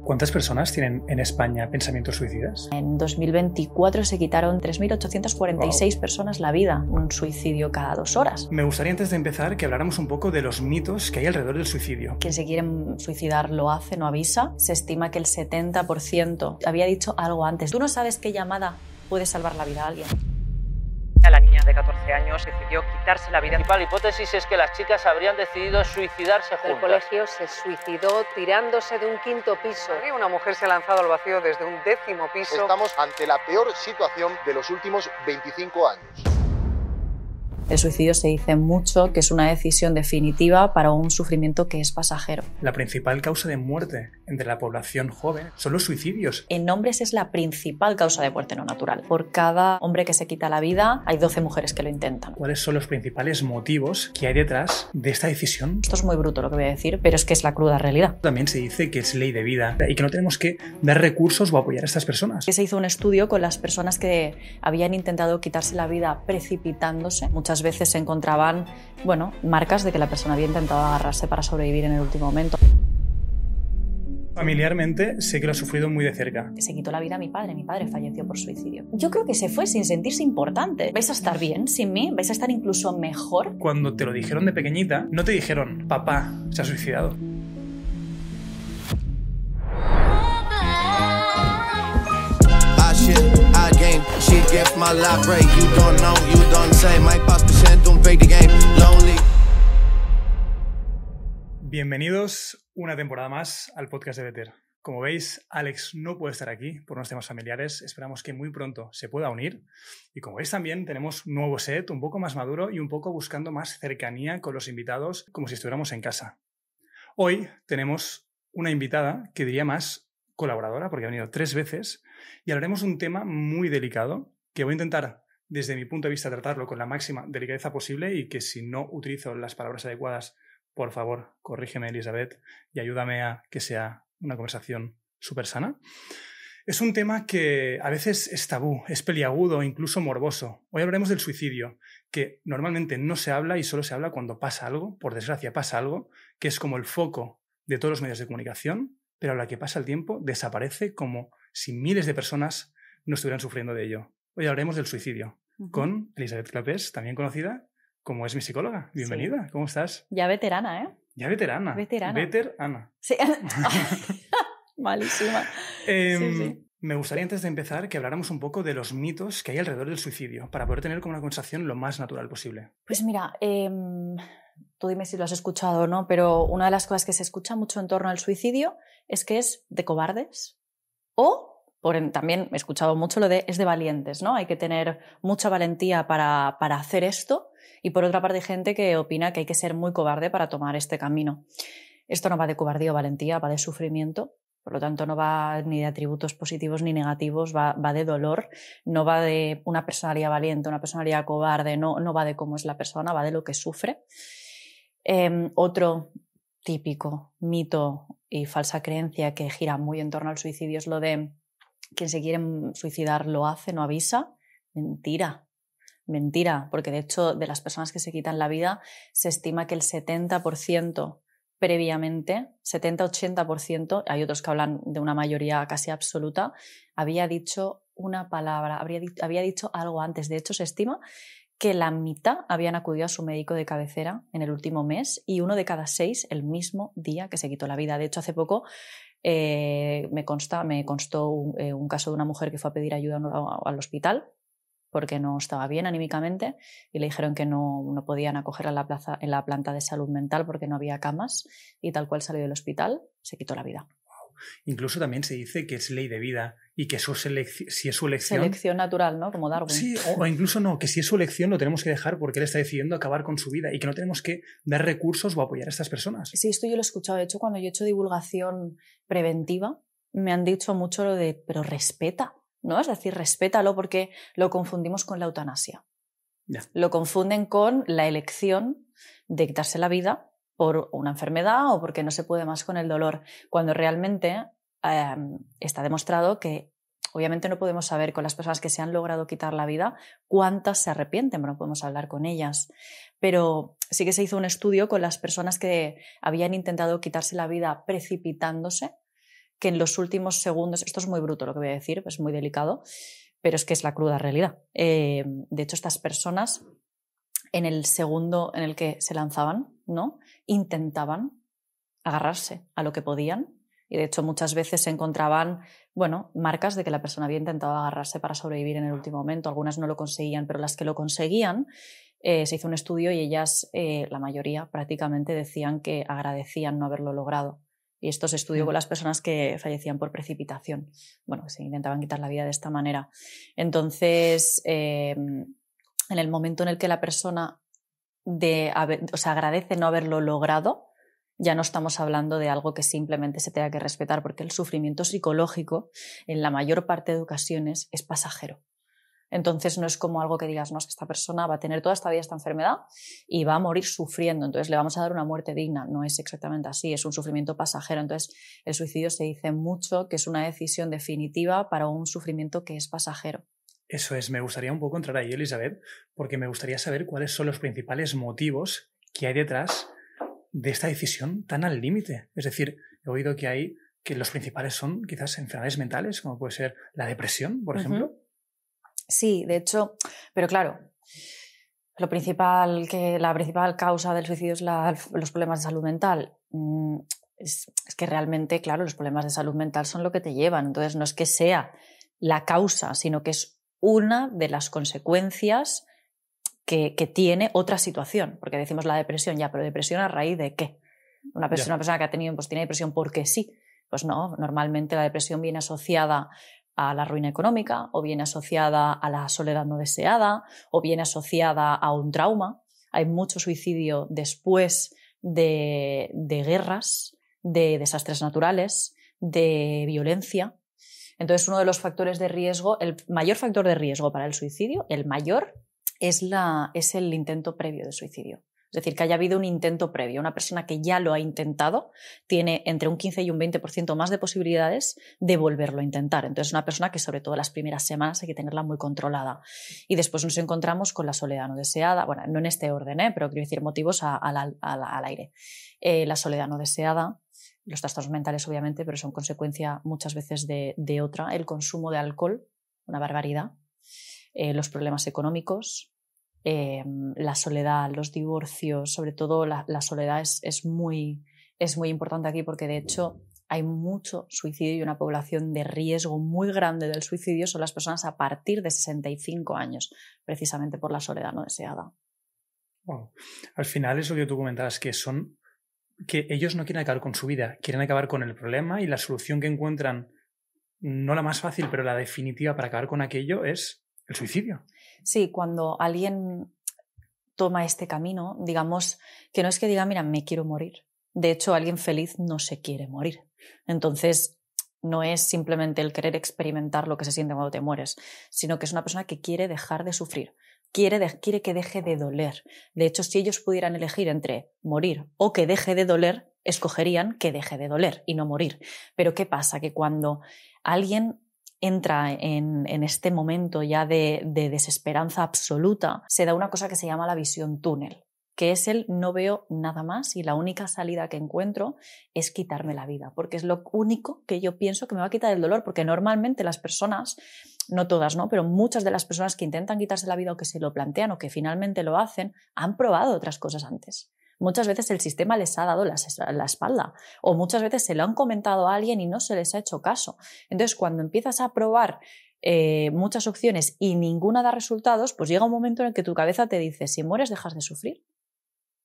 ¿Cuántas personas tienen en España pensamientos suicidas? En 2024 se quitaron 3.846 personas la vida, un suicidio cada 2 horas. Me gustaría antes de empezar que habláramos un poco de los mitos que hay alrededor del suicidio. Quien se quiere suicidar lo hace, no avisa. Se estima que el 70%, había dicho algo antes, tú no sabes qué llamada puede salvar la vida a alguien. La niña de 14 años decidió quitarse la vida. La principal hipótesis es que las chicas habrían decidido suicidarse juntas. El colegio se suicidó tirándose de un 5º piso. Una mujer se ha lanzado al vacío desde un 10º piso. Estamos ante la peor situación de los últimos 25 años. El suicidio se dice mucho que es una decisión definitiva para un sufrimiento que es pasajero. La principal causa de muerte entre la población joven son los suicidios. En hombres es la principal causa de muerte no natural. Por cada hombre que se quita la vida, hay 12 mujeres que lo intentan. ¿Cuáles son los principales motivos que hay detrás de esta decisión? Esto es muy bruto lo que voy a decir, pero es que es la cruda realidad. También se dice que es ley de vida y que no tenemos que dar recursos o apoyar a estas personas. Se hizo un estudio con las personas que habían intentado quitarse la vida precipitándose. Muchas veces se encontraban, marcas de que la persona había intentado agarrarse para sobrevivir en el último momento. Familiarmente sé que lo ha sufrido muy de cerca. Se quitó la vida a mi padre falleció por suicidio. Yo creo que se fue sin sentirse importante. ¿Vais a estar bien sin mí? ¿Vais a estar incluso mejor? Cuando te lo dijeron de pequeñita, no te dijeron, papá se ha suicidado. Bienvenidos una temporada más al podcast de Better. Como veis, Alex no puede estar aquí por unos temas familiares. Esperamos que muy pronto se pueda unir. Y como veis también tenemos un nuevo set, un poco más maduro y un poco buscando más cercanía con los invitados, como si estuviéramos en casa. Hoy tenemos una invitada que diría más colaboradora, porque ha venido 3 veces, y hablaremos de un tema muy delicado que voy a intentar, desde mi punto de vista, tratarlo con la máxima delicadeza posible y que si no utilizo las palabras adecuadas, por favor, corrígeme, Elizabeth, y ayúdame a que sea una conversación súper sana. Es un tema que a veces es tabú, es peliagudo, incluso morboso. Hoy hablaremos del suicidio, que normalmente no se habla y solo se habla cuando pasa algo, por desgracia pasa algo, que es como el foco de todos los medios de comunicación, pero a la que pasa el tiempo desaparece como si miles de personas no estuvieran sufriendo de ello. Hoy hablaremos del suicidio con Elizabeth Clapés, también conocida como es mi psicóloga. Bienvenida, sí. ¿Cómo estás? Ya veterana, ¿eh? Ya veterana. Veterana. Sí. Malísima. Sí. Me gustaría antes de empezar que habláramos un poco de los mitos que hay alrededor del suicidio para poder tener como una conversación lo más natural posible. Pues mira, tú dime si lo has escuchado o no, pero una de las cosas que se escucha mucho en torno al suicidio es que es de cobardes o... También he escuchado mucho lo de es de valientes, ¿no? Hay que tener mucha valentía para hacer esto, y por otra parte hay gente que opina que hay que ser muy cobarde para tomar este camino. Esto no va de cobardía o valentía, va de sufrimiento, por lo tanto no va ni de atributos positivos ni negativos, va de dolor, no va de una personalidad valiente, una personalidad cobarde, no va de cómo es la persona, va de lo que sufre. Otro típico mito y falsa creencia que gira muy en torno al suicidio es lo de quien se quiere suicidar lo hace, no avisa. Mentira, porque de hecho de las personas que se quitan la vida se estima que el 70% previamente, 70-80%, hay otros que hablan de una mayoría casi absoluta, había dicho una palabra, había dicho algo antes. De hecho se estima que la mitad habían acudido a su médico de cabecera en el último mes y 1 de cada 6 el mismo día que se quitó la vida. De hecho, hace poco me constó un caso de una mujer que fue a pedir ayuda al hospital porque no estaba bien anímicamente y le dijeron que no podían acogerla en la planta de salud mental porque no había camas, y tal cual salió del hospital, se quitó la vida. Incluso también se dice que es ley de vida y que si es su elección... Selección natural, ¿no? Como Darwin. Sí, o incluso no, que si es su elección lo tenemos que dejar porque él está decidiendo acabar con su vida y que no tenemos que dar recursos o apoyar a estas personas. Sí, esto yo lo he escuchado. De hecho, cuando yo he hecho divulgación preventiva, me han dicho mucho lo de, pero respeta, ¿no? Es decir, respétalo, porque lo confundimos con la eutanasia. Ya. Lo confunden con la elección de quitarse la vida por una enfermedad o porque no se puede más con el dolor, cuando realmente está demostrado que obviamente no podemos saber con las personas que se han logrado quitar la vida cuántas se arrepienten, no podemos hablar con ellas, pero sí que se hizo un estudio con las personas que habían intentado quitarse la vida precipitándose. que en los últimos segundos, esto es muy bruto lo que voy a decir, es muy delicado, pero es que es la cruda realidad. De hecho, estas personas, en el segundo en el que se lanzaban, ¿no?, intentaban agarrarse a lo que podían, y de hecho muchas veces se encontraban, bueno, marcas de que la persona había intentado agarrarse para sobrevivir en el último momento. Algunas no lo conseguían, pero las que lo conseguían, se hizo un estudio y ellas, la mayoría prácticamente, decían que agradecían no haberlo logrado. Y esto se estudió con las personas que fallecían por precipitación, bueno, que se intentaban quitar la vida de esta manera. Entonces, en el momento en el que la persona agradece no haberlo logrado, ya no estamos hablando de algo que simplemente se tenga que respetar, porque el sufrimiento psicológico, en la mayor parte de ocasiones, es pasajero. Entonces no es como algo que digas, no, es que esta persona va a tener toda esta vida esta enfermedad y va a morir sufriendo, entonces le vamos a dar una muerte digna. No es exactamente así, es un sufrimiento pasajero. Entonces el suicidio se dice mucho que es una decisión definitiva para un sufrimiento que es pasajero. Eso es, me gustaría un poco entrar ahí, Elisabet, porque me gustaría saber cuáles son los principales motivos que hay detrás de esta decisión tan al límite. Es decir, he oído que los principales son quizás enfermedades mentales, como puede ser la depresión, por ejemplo. Sí, de hecho, pero claro, la principal causa del suicidio es los problemas de salud mental. Es que realmente, claro, los problemas de salud mental son lo que te llevan. Entonces no es que sea la causa, sino que es una de las consecuencias que tiene otra situación. Porque decimos la depresión, ya, pero ¿depresión a raíz de qué? Una persona que ha tenido, pues tiene depresión porque sí. Pues no, normalmente la depresión viene asociada a la ruina económica, o viene asociada a la soledad no deseada, o viene asociada a un trauma. Hay mucho suicidio después de guerras, de desastres naturales, de violencia. Entonces, uno de los factores de riesgo, el mayor factor de riesgo para el suicidio, el mayor, es el intento previo de suicidio. Es decir, que haya habido un intento previo. Una persona que ya lo ha intentado tiene entre un 15 y un 20% más de posibilidades de volverlo a intentar. Entonces, una persona que sobre todo las primeras semanas hay que tenerla muy controlada. Y después nos encontramos con la soledad no deseada. Bueno, no en este orden, pero quiero decir motivos al aire. La soledad no deseada, los trastornos mentales obviamente, pero son consecuencia muchas veces de otra. El consumo de alcohol, una barbaridad. Los problemas económicos, la soledad, los divorcios, sobre todo la soledad es muy importante aquí, porque de hecho hay mucho suicidio y una población de riesgo muy grande del suicidio son las personas a partir de 65 años, precisamente por la soledad no deseada. Wow. Al final es lo que tú comentabas, que ellos no quieren acabar con su vida, quieren acabar con el problema, y la solución que encuentran, no la más fácil, pero la definitiva para acabar con aquello, es el suicidio. Sí, cuando alguien toma este camino, digamos que no es que diga, mira, me quiero morir. De hecho, alguien feliz no se quiere morir. Entonces, no es simplemente el querer experimentar lo que se siente cuando te mueres, sino que es una persona que quiere dejar de sufrir, quiere que deje de doler. De hecho, si ellos pudieran elegir entre morir o que deje de doler, escogerían que deje de doler y no morir. Pero ¿qué pasa? Que cuando alguien entra en este momento ya de desesperanza absoluta, se da una cosa que se llama la visión túnel, que es el no veo nada más y la única salida que encuentro es quitarme la vida, porque es lo único que yo pienso que me va a quitar el dolor, porque normalmente las personas, no todas, ¿no?, pero muchas de las personas que intentan quitarse la vida o que se lo plantean o que finalmente lo hacen, han probado otras cosas antes. Muchas veces el sistema les ha dado la espalda, o muchas veces se lo han comentado a alguien y no se les ha hecho caso. Entonces, cuando empiezas a probar muchas opciones y ninguna da resultados, pues llega un momento en el que tu cabeza te dice, si mueres dejas de sufrir.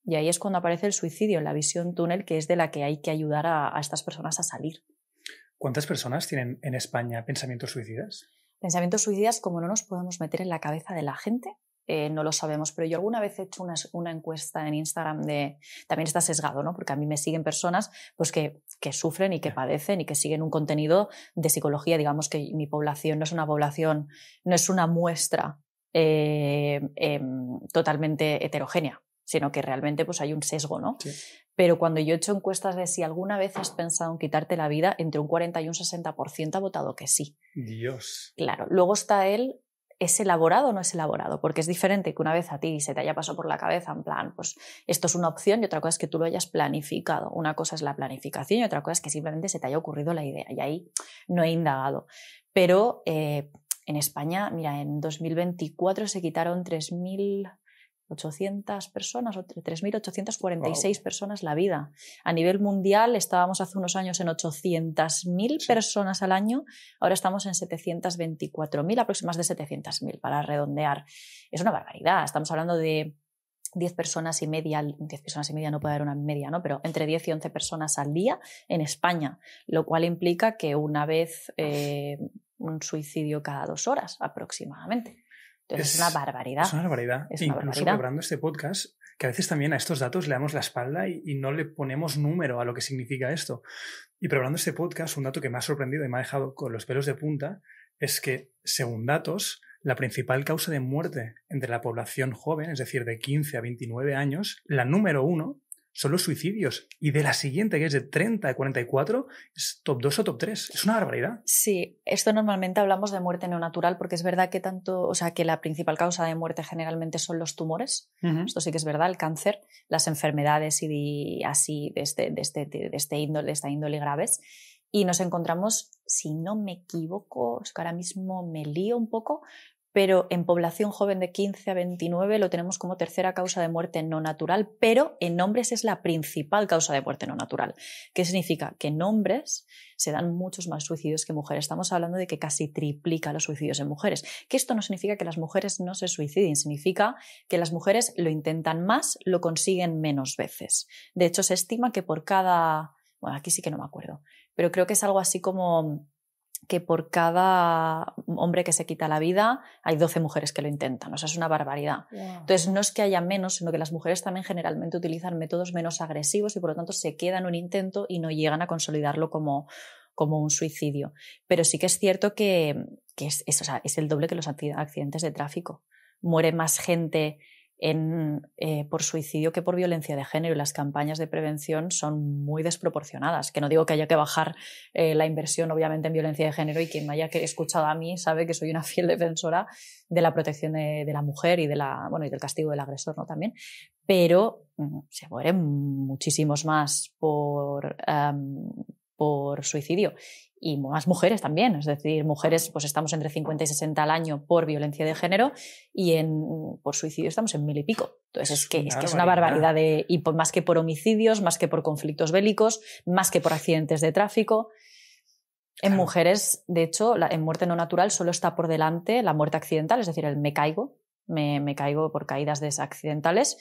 Y ahí es cuando aparece el suicidio, en la visión túnel, que es de la que hay que ayudar a estas personas a salir. ¿Cuántas personas tienen en España pensamientos suicidas? Pensamientos suicidas, como no nos podemos meter en la cabeza de la gente, no lo sabemos, pero yo alguna vez he hecho una encuesta en Instagram también está sesgado, ¿no?, porque a mí me siguen personas pues que sufren y que padecen y que siguen un contenido de psicología. Digamos que mi población no es una muestra totalmente heterogénea, sino que realmente pues hay un sesgo, ¿no? Sí. Pero cuando yo he hecho encuestas de si alguna vez has pensado en quitarte la vida, entre un 40 y un 60% ha votado que sí. Dios. Claro. Luego está ¿es elaborado o no es elaborado? Porque es diferente que una vez a ti se te haya pasado por la cabeza, en plan, pues esto es una opción, y otra cosa es que tú lo hayas planificado. Una cosa es la planificación y otra cosa es que simplemente se te haya ocurrido la idea, y ahí no he indagado. Pero en España, mira, en 2024 se quitaron 3.800 personas o 3.846 personas la vida. A nivel mundial estábamos hace unos años en 800.000 personas al año, ahora estamos en 724.000, aproximadamente de 700.000 para redondear. Es una barbaridad, estamos hablando de 10 personas y media no puede haber una media, ¿no? Pero entre 10 y 11 personas al día en España, lo cual implica que una vez un suicidio cada 2 horas aproximadamente. Entonces es una barbaridad. Es una barbaridad. Incluso preparando este podcast, que a veces también a estos datos le damos la espalda y no le ponemos número a lo que significa esto. Y preparando este podcast, un dato que me ha sorprendido y me ha dejado con los pelos de punta es que, según datos, la principal causa de muerte entre la población joven, es decir, de 15 a 29 años, la número 1 son los suicidios. Y de la siguiente, que es de 30 a 44, es top 2 o top 3. Es una barbaridad. Sí, esto normalmente hablamos de muerte no natural porque es verdad que que la principal causa de muerte generalmente son los tumores. Esto sí que es verdad, el cáncer, las enfermedades y así de esta índole graves. Y nos encontramos, si no me equivoco, es que ahora mismo me lío un poco, pero en población joven de 15 a 29 lo tenemos como tercera causa de muerte no natural, pero en hombres es la principal causa de muerte no natural. ¿Qué significa? Que en hombres se dan muchos más suicidios que mujeres. Estamos hablando de que casi triplica los suicidios en mujeres. Que esto no significa que las mujeres no se suiciden, significa que las mujeres lo intentan más, lo consiguen menos veces. De hecho, se estima que por cada... Bueno, aquí sí que no me acuerdo, pero creo que es algo así como que por cada hombre que se quita la vida hay 12 mujeres que lo intentan. O sea, es una barbaridad. Wow. Entonces, no es que haya menos, sino que las mujeres también generalmente utilizan métodos menos agresivos y por lo tanto se quedan en un intento y no llegan a consolidarlo como un suicidio. Pero sí que es cierto que es el doble que los accidentes de tráfico. Muere más gente por suicidio que por violencia de género, y las campañas de prevención son muy desproporcionadas. Que no digo que haya que bajar la inversión obviamente en violencia de género, y quien me haya escuchado a mí sabe que soy una fiel defensora de la protección de la mujer y del castigo del agresor, ¿no? También, pero se mueren muchísimos más por suicidio. Y más mujeres también, es decir, mujeres pues estamos entre 50 y 60 al año por violencia de género, y por suicidio estamos en 1000 y pico. Entonces es que es una barbaridad, y más que por homicidios, más que por conflictos bélicos, más que por accidentes de tráfico. En mujeres, de hecho, en muerte no natural solo está por delante la muerte accidental, es decir, el me caigo por caídas accidentales,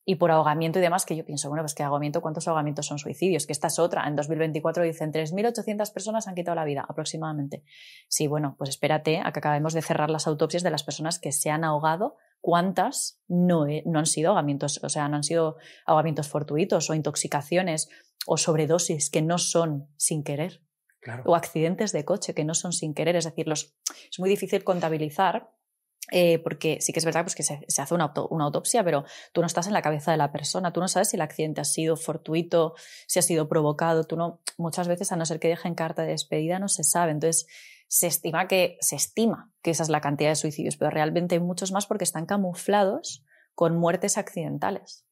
y por ahogamiento y demás, que yo pienso, bueno, pues ¿qué ahogamiento? ¿Cuántos ahogamientos son suicidios? Que esta es otra. En 2024 dicen 3.800 personas han quitado la vida, aproximadamente. Sí, bueno, pues espérate a que acabemos de cerrar las autopsias de las personas que se han ahogado. ¿Cuántas no han sido ahogamientos? O sea, no han sido ahogamientos fortuitos o intoxicaciones o sobredosis que no son sin querer. Claro. O accidentes de coche que no son sin querer. Es decir, es muy difícil contabilizar. Porque sí que es verdad pues, que se hace una autopsia, pero tú no estás en la cabeza de la persona, tú no sabes si el accidente ha sido fortuito, si ha sido provocado, muchas veces, a no ser que dejen carta de despedida, no se sabe. Entonces se estima que esa es la cantidad de suicidios, pero realmente hay muchos más porque están camuflados con muertes accidentales.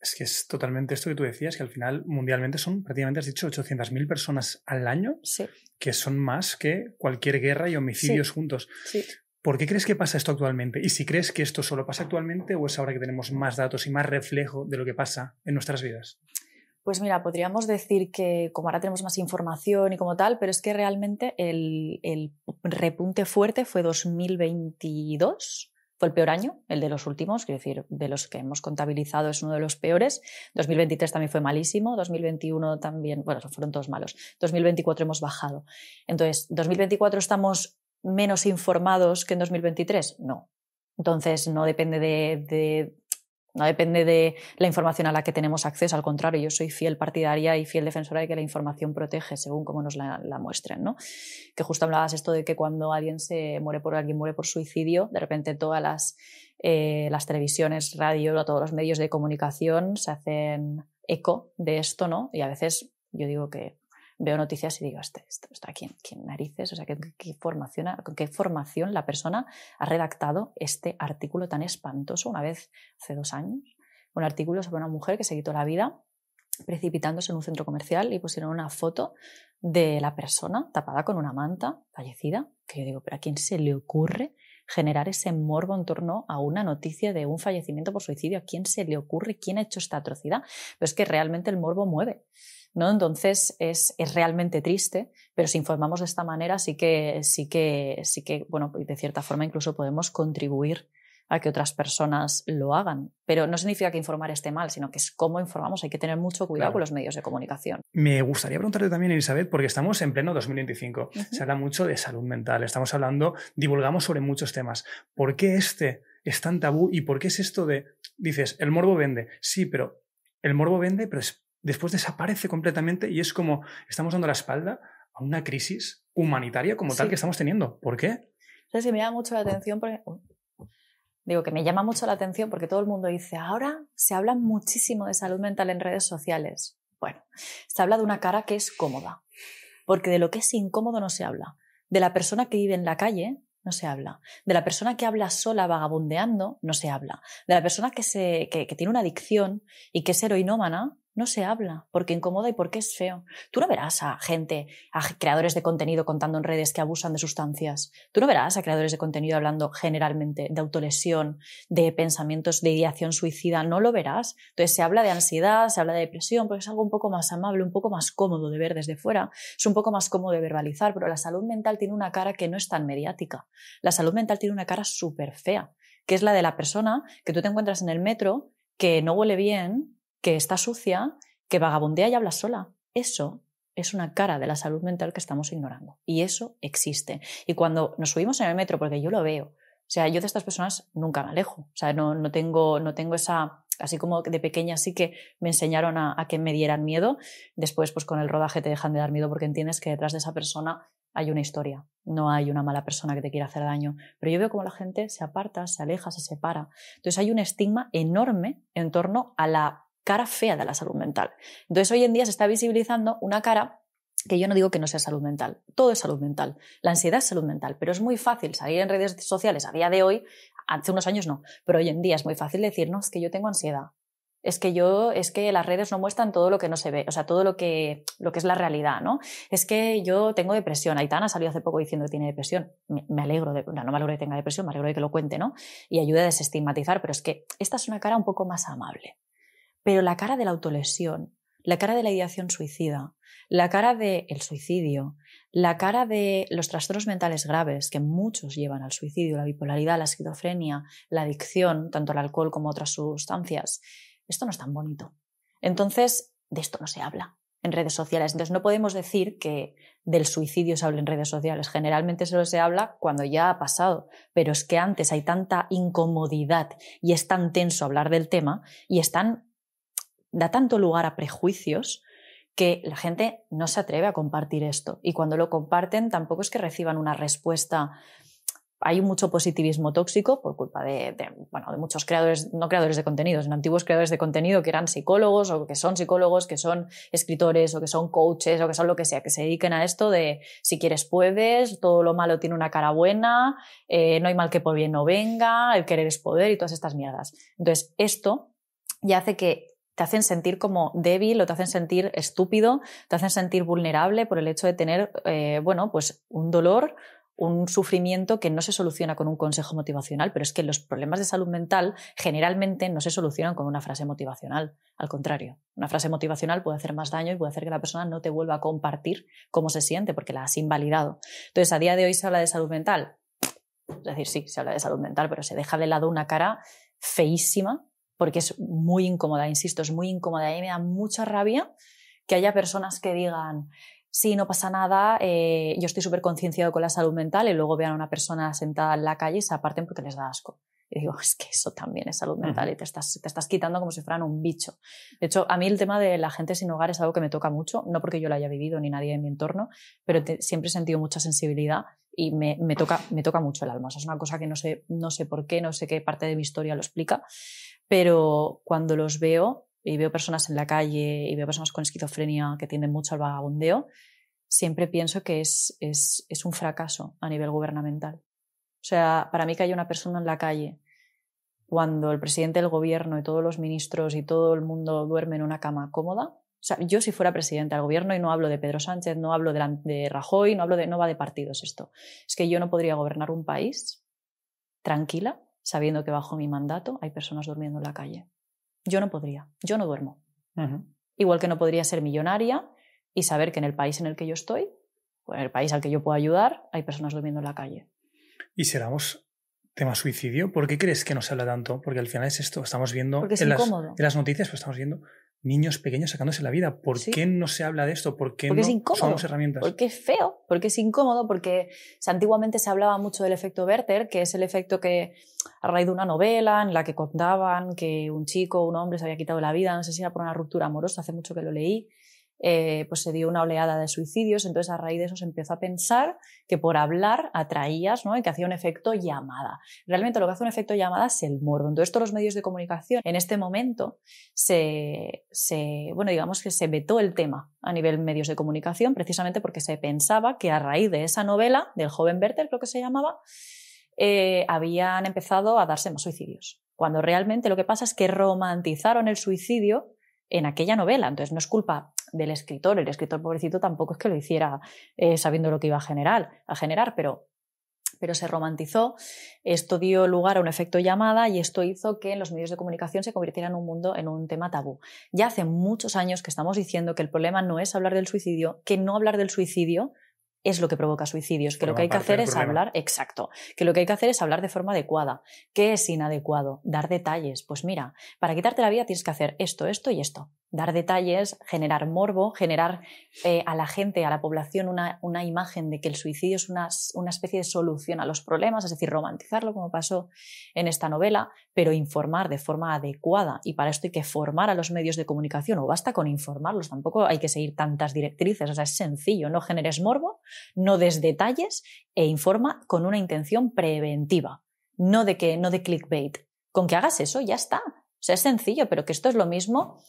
Es que es totalmente esto que tú decías, que al final mundialmente son prácticamente, has dicho, 800.000 personas al año, sí, que son más que cualquier guerra y homicidios juntos. Sí. ¿Por qué crees que pasa esto actualmente? Y si crees que esto solo pasa actualmente, o es ahora que tenemos más datos y más reflejo de lo que pasa en nuestras vidas. Pues mira, podríamos decir que como ahora tenemos más información y como tal, pero es que realmente el repunte fuerte fue 2022, fue el peor año, el de los últimos, quiero decir, de los que hemos contabilizado es uno de los peores. 2023 también fue malísimo, 2021 también, bueno, fueron todos malos. 2024 hemos bajado. Entonces, 2024 estamos menos informados que en 2023, no. Entonces no depende de la información a la que tenemos acceso, al contrario, yo soy fiel partidaria y fiel defensora de que la información protege según cómo nos la muestren, ¿no? Que justo hablabas esto de que cuando alguien muere por suicidio, de repente todas las televisiones, radio, todos los medios de comunicación se hacen eco de esto, ¿no? Y a veces yo digo que veo noticias y digo, esto a quién narices, o sea, con qué formación la persona ha redactado este artículo tan espantoso una vez hace 2 años? Un artículo sobre una mujer que se quitó la vida precipitándose en un centro comercial y pusieron una foto de la persona tapada con una manta, fallecida, que yo digo, ¿pero a quién se le ocurre generar ese morbo en torno a una noticia de un fallecimiento por suicidio? ¿A quién se le ocurre? ¿Quién ha hecho esta atrocidad? Pero es que realmente el morbo mueve, ¿no? Entonces es realmente triste, pero si informamos de esta manera sí que, bueno, de cierta forma incluso podemos contribuir a que otras personas lo hagan. Pero no significa que informar esté mal, sino que es cómo informamos. Hay que tener mucho cuidado con los medios de comunicación. Me gustaría preguntarte también, Elisabet, porque estamos en pleno 2025. Se habla mucho de salud mental, estamos hablando, divulgamos sobre muchos temas. ¿Por qué este es tan tabú y por qué es esto de, dices, el morbo vende? Sí, pero el morbo vende, pero después desaparece completamente y es como estamos dando la espalda a una crisis humanitaria como tal que estamos teniendo. ¿Por qué? Entonces, me llama mucho la atención porque... Digo que me llama mucho la atención porque todo el mundo dice, ahora se habla muchísimo de salud mental en redes sociales. Bueno, se habla de una cara que es cómoda, porque de lo que es incómodo no se habla. De la persona que vive en la calle no se habla. De la persona que habla sola vagabundeando no se habla. De la persona que tiene una adicción y que es heroinómana no se habla porque incomoda y porque es feo. Tú no verás a gente, a creadores de contenido contando en redes que abusan de sustancias. Tú no verás a creadores de contenido hablando generalmente de autolesión, de pensamientos de ideación suicida. No lo verás. Entonces se habla de ansiedad, se habla de depresión, porque es algo un poco más amable, un poco más cómodo de ver desde fuera. Es un poco más cómodo de verbalizar, pero la salud mental tiene una cara que no es tan mediática. La salud mental tiene una cara súper fea, que es la de la persona que tú te encuentras en el metro, que no huele bien, que está sucia, que vagabundea y habla sola. Eso es una cara de la salud mental que estamos ignorando. Y eso existe. Y cuando nos subimos en el metro, porque yo lo veo, o sea, yo de estas personas nunca me alejo. O sea, no tengo esa... Así como de pequeña sí que me enseñaron a que me dieran miedo. Después, pues con el rodaje te dejan de dar miedo porque entiendes que detrás de esa persona hay una historia. No hay una mala persona que te quiera hacer daño. Pero yo veo cómo la gente se aparta, se aleja, se separa. Entonces hay un estigma enorme en torno a la cara fea de la salud mental. Entonces hoy en día se está visibilizando una cara que yo no digo que no sea salud mental, todo es salud mental, la ansiedad es salud mental, pero es muy fácil salir en redes sociales a día de hoy, hace unos años no, pero hoy en día es muy fácil decir, no, es que yo tengo ansiedad, es que las redes no muestran todo lo que no se ve, o sea, todo lo que es la realidad, ¿no? Es que yo tengo depresión. Aitana salió hace poco diciendo que tiene depresión. Me alegro no me alegro de que tenga depresión, me alegro de que lo cuente, ¿no? Y ayude a desestigmatizar, pero es que esta es una cara un poco más amable. Pero la cara de la autolesión, la cara de la ideación suicida, la cara del suicidio, la cara de los trastornos mentales graves que muchos llevan al suicidio, la bipolaridad, la esquizofrenia, la adicción, tanto al alcohol como a otras sustancias, esto no es tan bonito. Entonces, de esto no se habla en redes sociales. Entonces, no podemos decir que del suicidio se hable en redes sociales. Generalmente solo se habla cuando ya ha pasado. Pero es que antes hay tanta incomodidad y es tan tenso hablar del tema y da tanto lugar a prejuicios que la gente no se atreve a compartir esto. Y cuando lo comparten tampoco es que reciban una respuesta. Hay mucho positivismo tóxico por culpa de muchos creadores, no creadores de contenidos, sino antiguos creadores de contenido que eran psicólogos o que son psicólogos, que son escritores o que son coaches o que son lo que sea, que se dediquen a esto de si quieres puedes, todo lo malo tiene una cara buena, no hay mal que por bien no venga, el querer es poder y todas estas mierdas. Entonces esto ya hace que te hacen sentir como débil o te hacen sentir estúpido, te hacen sentir vulnerable por el hecho de tener pues un dolor, un sufrimiento que no se soluciona con un consejo motivacional, pero es que los problemas de salud mental generalmente no se solucionan con una frase motivacional. Al contrario, una frase motivacional puede hacer más daño y puede hacer que la persona no te vuelva a compartir cómo se siente porque la has invalidado. Entonces, a día de hoy se habla de salud mental. Es decir, sí, se habla de salud mental, pero se deja de lado una cara feísima porque es muy incómoda, insisto, es muy incómoda. Y a mí me da mucha rabia que haya personas que digan sí, no pasa nada, yo estoy súper concienciado con la salud mental y luego vean a una persona sentada en la calle y se aparten porque les da asco. Y digo, es que eso también es salud mental y te estás quitando como si fueran un bicho. De hecho, a mí el tema de la gente sin hogar es algo que me toca mucho, no porque yo lo haya vivido ni nadie en mi entorno, pero siempre he sentido mucha sensibilidad y me toca mucho el alma. O sea, es una cosa que no sé por qué, no sé qué parte de mi historia lo explica, pero cuando los veo y veo personas en la calle y veo personas con esquizofrenia que tienden mucho al vagabundeo, siempre pienso que es un fracaso a nivel gubernamental. O sea, para mí que haya una persona en la calle cuando el presidente del gobierno y todos los ministros y todo el mundo duerme en una cama cómoda. O sea, yo si fuera presidenta del gobierno, y no hablo de Pedro Sánchez, no hablo de Rajoy, no va de partidos esto. Es que yo no podría gobernar un país tranquila sabiendo que bajo mi mandato hay personas durmiendo en la calle. Yo no podría, yo no duermo. Igual que no podría ser millonaria y saber que en el país en el que yo estoy, o en el país al que yo puedo ayudar, hay personas durmiendo en la calle. Y si hablamos tema suicidio, ¿por qué crees que no se habla tanto? Porque al final es esto, estamos viendo porque es en incómodo. las noticias, pues estamos viendo niños pequeños sacándose la vida. ¿Por qué no se habla de esto? ¿Por qué porque no usamos herramientas? Porque es feo, porque es incómodo, porque antiguamente se hablaba mucho del efecto Werther, que es el efecto que a raíz de una novela en la que contaban que un chico, un hombre se había quitado la vida, no sé si era por una ruptura amorosa, hace mucho que lo leí, pues se dio una oleada de suicidios, entonces a raíz de eso se empezó a pensar que por hablar atraías, ¿no? Y que hacía un efecto llamada. Realmente lo que hace un efecto llamada es el morbo. Entonces todos los medios de comunicación en este momento digamos que se vetó el tema a nivel medios de comunicación precisamente porque se pensaba que a raíz de esa novela del joven Werther, creo que se llamaba, habían empezado a darse más suicidios. Cuando realmente lo que pasa es que romantizaron el suicidio en aquella novela. Entonces no es culpa del escritor. El escritor pobrecito tampoco es que lo hiciera sabiendo lo que iba a generar, pero se romantizó. Esto dio lugar a un efecto llamada y esto hizo que en los medios de comunicación se convirtiera en un tema tabú. Ya hace muchos años que estamos diciendo que el problema no es hablar del suicidio, que no hablar del suicidio es lo que provoca suicidios, que lo que hay que hacer es hablar, exacto, que lo que hay que hacer es hablar de forma adecuada. ¿Qué es inadecuado? Dar detalles. Pues mira, para quitarte la vida tienes que hacer esto, esto y esto. Dar detalles, generar morbo, generar a la gente, a la población una imagen de que el suicidio es una especie de solución a los problemas, es decir, romantizarlo como pasó en esta novela, pero informar de forma adecuada, y para esto hay que formar a los medios de comunicación, o basta con informarlos, tampoco hay que seguir tantas directrices, o sea, es sencillo, no generes morbo, no des detalles e informa con una intención preventiva, no de clickbait. Con que hagas eso ya está. O sea, es sencillo, pero que esto es lo mismo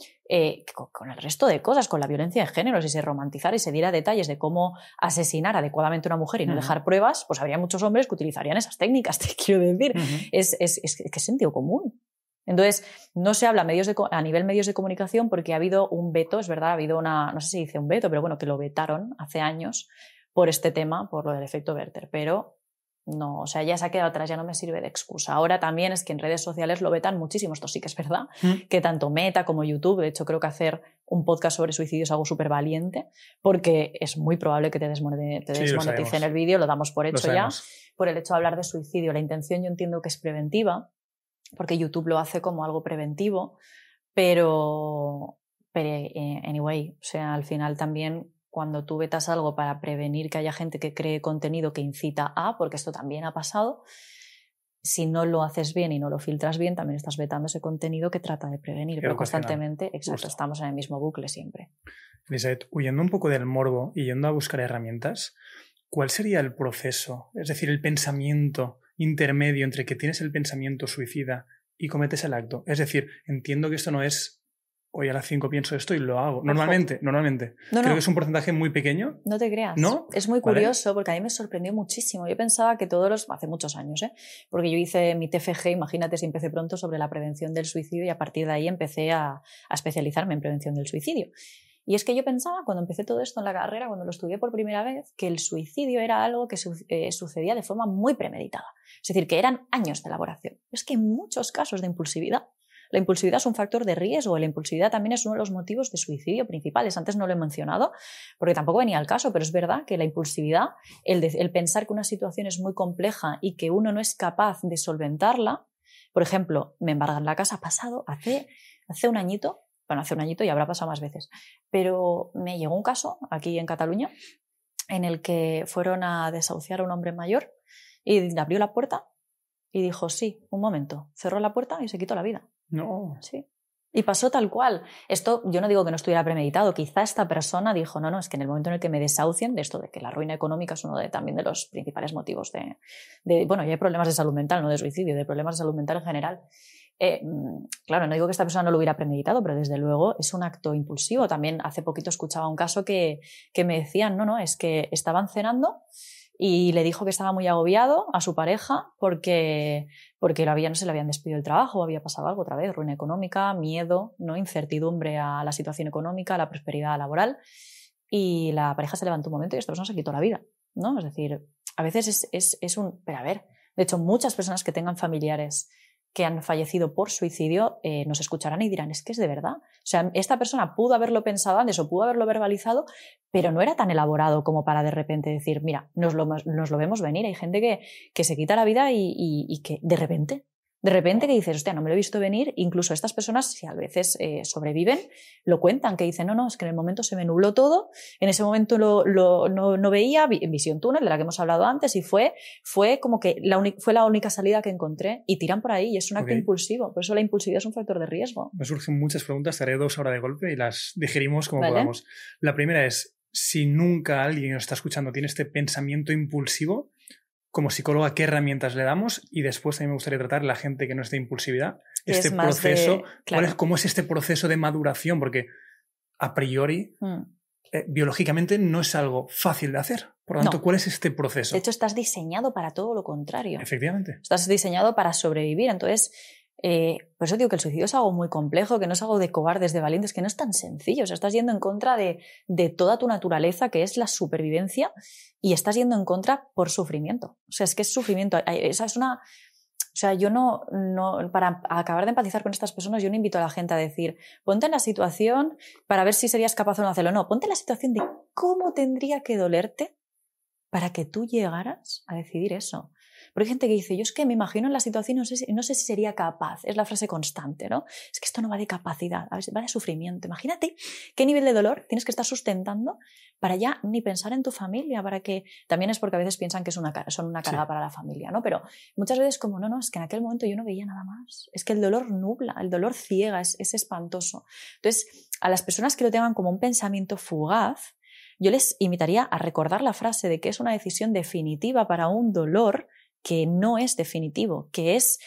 con el resto de cosas, con la violencia de género. Si se romantizara y se diera detalles de cómo asesinar adecuadamente a una mujer y no dejar pruebas, pues habría muchos hombres que utilizarían esas técnicas, te quiero decir. Es que es sentido común. Entonces, no se habla a nivel medios de comunicación porque ha habido un veto, es verdad, ha habido no sé si dice un veto, pero bueno, que lo vetaron hace años por este tema, por lo del efecto Werther, pero no, o sea, ya se ha quedado atrás, ya no me sirve de excusa. Ahora también es que en redes sociales lo vetan muchísimo, esto sí que es verdad, que tanto Meta como YouTube, de hecho creo que hacer un podcast sobre suicidio es algo súper valiente, porque es muy probable que te desmoneticen el vídeo, lo damos por hecho ya, por el hecho de hablar de suicidio. La intención yo entiendo que es preventiva, porque YouTube lo hace como algo preventivo, pero anyway, o sea, al final también cuando tú vetas algo para prevenir que haya gente que cree contenido que incita a, porque esto también ha pasado, si no lo haces bien y no lo filtras bien, también estás vetando ese contenido que trata de prevenir, pero constantemente, exacto, estamos en el mismo bucle siempre. Elisabet, huyendo un poco del morbo y yendo a buscar herramientas, ¿cuál sería el proceso? Es decir, el pensamiento intermedio entre que tienes el pensamiento suicida y cometes el acto. Es decir, entiendo que esto no es hoy a las 5 pienso esto y lo hago. Normalmente. Creo que es un porcentaje muy pequeño. No te creas. ¿No? Es muy curioso porque a mí me sorprendió muchísimo. Yo pensaba que hace muchos años, porque yo hice mi TFG, imagínate si empecé pronto, sobre la prevención del suicidio y a partir de ahí empecé a especializarme en prevención del suicidio. Y es que yo pensaba, cuando empecé todo esto en la carrera, cuando lo estudié por primera vez, que el suicidio era algo que sucedía de forma muy premeditada. Es decir, que eran años de elaboración. Es que en muchos casos de impulsividad, la impulsividad es un factor de riesgo, la impulsividad también es uno de los motivos de suicidio principales. Antes no lo he mencionado porque tampoco venía al caso, pero es verdad que la impulsividad, el pensar que una situación es muy compleja y que uno no es capaz de solventarla, por ejemplo, me embargan la casa, ha pasado hace un añito, bueno, hace un añito y habrá pasado más veces, pero me llegó un caso aquí en Cataluña en el que fueron a desahuciar a un hombre mayor y abrió la puerta y dijo, sí, un momento, cerró la puerta y se quitó la vida. No. Sí. Y pasó tal cual. Esto yo no digo que no estuviera premeditado. Quizá esta persona dijo, no, es que en el momento en el que me desahucien, de esto de que la ruina económica es uno también de los principales motivos bueno, ya hay problemas de salud mental, no de suicidio, de problemas de salud mental en general. claro, no digo que esta persona no lo hubiera premeditado, pero desde luego es un acto impulsivo. También hace poquito escuchaba un caso que me decían, no, es que estaban cenando y le dijo que estaba muy agobiado a su pareja porque no se le habían despedido del trabajo, había pasado algo otra vez, ruina económica, miedo, ¿no? Incertidumbre a la situación económica, a la prosperidad laboral, y la pareja se levantó un momento y esta persona se quitó la vida, ¿no? Es decir, a veces es un... Pero a ver, de hecho, muchas personas que tengan familiares que han fallecido por suicidio nos escucharán y dirán, es que es de verdad. O sea, esta persona pudo haberlo pensado antes o pudo haberlo verbalizado, pero no era tan elaborado como para de repente decir, mira, nos lo vemos venir. Hay gente que se quita la vida y que de repente que dices, hostia, no me lo he visto venir. Incluso estas personas, si a veces sobreviven, lo cuentan, que dicen, no, es que en el momento se me nubló todo, en ese momento no veía, visión túnel, de la que hemos hablado antes, y fue como que fue la única salida que encontré, y tiran por ahí, y es un acto impulsivo. Por eso la impulsividad es un factor de riesgo. Me surgen muchas preguntas, te haré 2 ahora de golpe y las digerimos como podamos. La primera es, si nunca alguien que nos está escuchando tiene este pensamiento impulsivo, como psicóloga, ¿qué herramientas le damos? Y después también me gustaría tratar la gente que no es de impulsividad, este proceso, claro. ¿Cómo es este proceso de maduración? Porque a priori, biológicamente, no es algo fácil de hacer. Por lo tanto, ¿cuál es este proceso? De hecho, estás diseñado para todo lo contrario. Efectivamente. Estás diseñado para sobrevivir. Entonces, por eso digo que el suicidio es algo muy complejo, que no es algo de cobardes, de valientes, que no es tan sencillo. O sea, estás yendo en contra de toda tu naturaleza, que es la supervivencia, y estás yendo en contra por sufrimiento. O sea, es que es sufrimiento. Esa es una... O sea, yo no, para acabar de empatizar con estas personas, yo no invito a la gente a decir, ponte en la situación para ver si serías capaz o no de hacerlo. No, ponte en la situación de cómo tendría que dolerte para que tú llegaras a decidir eso. Porque hay gente que dice, yo es que me imagino en la situación y no sé si sería capaz. Es la frase constante, ¿no? Es que esto no va de capacidad, va de sufrimiento. Imagínate qué nivel de dolor tienes que estar sustentando para ya ni pensar en tu familia, para que... También es porque a veces piensan que son una carga para la familia, ¿no? Pero muchas veces como, no, es que en aquel momento yo no veía nada más. Es que el dolor nubla, el dolor ciega, es espantoso. Entonces, a las personas que lo tengan como un pensamiento fugaz, yo les invitaría a recordar la frase de que es una decisión definitiva para un dolor que no es definitivo, que es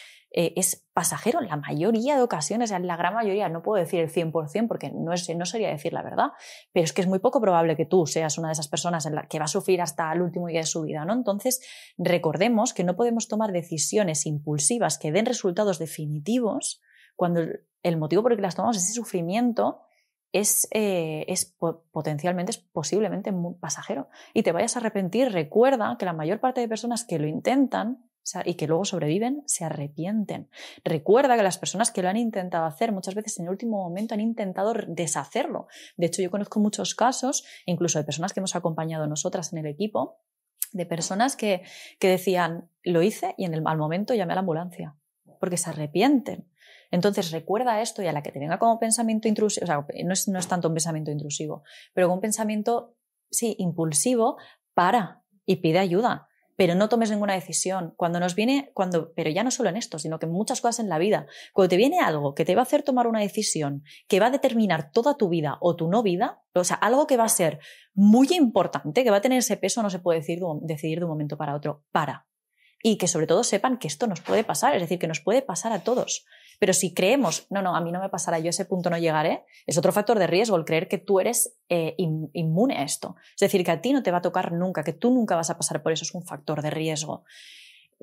pasajero en la mayoría de ocasiones, en la gran mayoría, no puedo decir el 100% porque no sería decir la verdad, pero es que es muy poco probable que tú seas una de esas personas en la que va a sufrir hasta el último día de su vida, ¿no? Entonces, recordemos que no podemos tomar decisiones impulsivas que den resultados definitivos cuando el motivo por el que las tomamos, ese sufrimiento, potencialmente, es posiblemente muy pasajero. Y te vayas a arrepentir, recuerda que la mayor parte de personas que lo intentan y que luego sobreviven, se arrepienten. Recuerda que las personas que lo han intentado hacer, muchas veces en el último momento han intentado deshacerlo. De hecho, yo conozco muchos casos, incluso de personas que hemos acompañado nosotras en el equipo, de personas que decían, lo hice y al momento llamé a la ambulancia, porque se arrepienten. Entonces recuerda esto, y a la que te venga como pensamiento intrusivo, o sea, no es tanto un pensamiento intrusivo, pero como un pensamiento, sí, impulsivo, para y pide ayuda, pero no tomes ninguna decisión. Pero ya no solo en esto, sino que en muchas cosas en la vida, cuando te viene algo que te va a hacer tomar una decisión que va a determinar toda tu vida o tu no vida, o sea, algo que va a ser muy importante, que va a tener ese peso, no se puede decidir de un momento para otro, para. Y que sobre todo sepan que esto nos puede pasar, es decir, que nos puede pasar a todos. Pero si creemos, no, a mí no me pasará, yo a ese punto no llegaré, es otro factor de riesgo el creer que tú eres inmune a esto. Es decir, que a ti no te va a tocar nunca, que tú nunca vas a pasar por eso, es un factor de riesgo.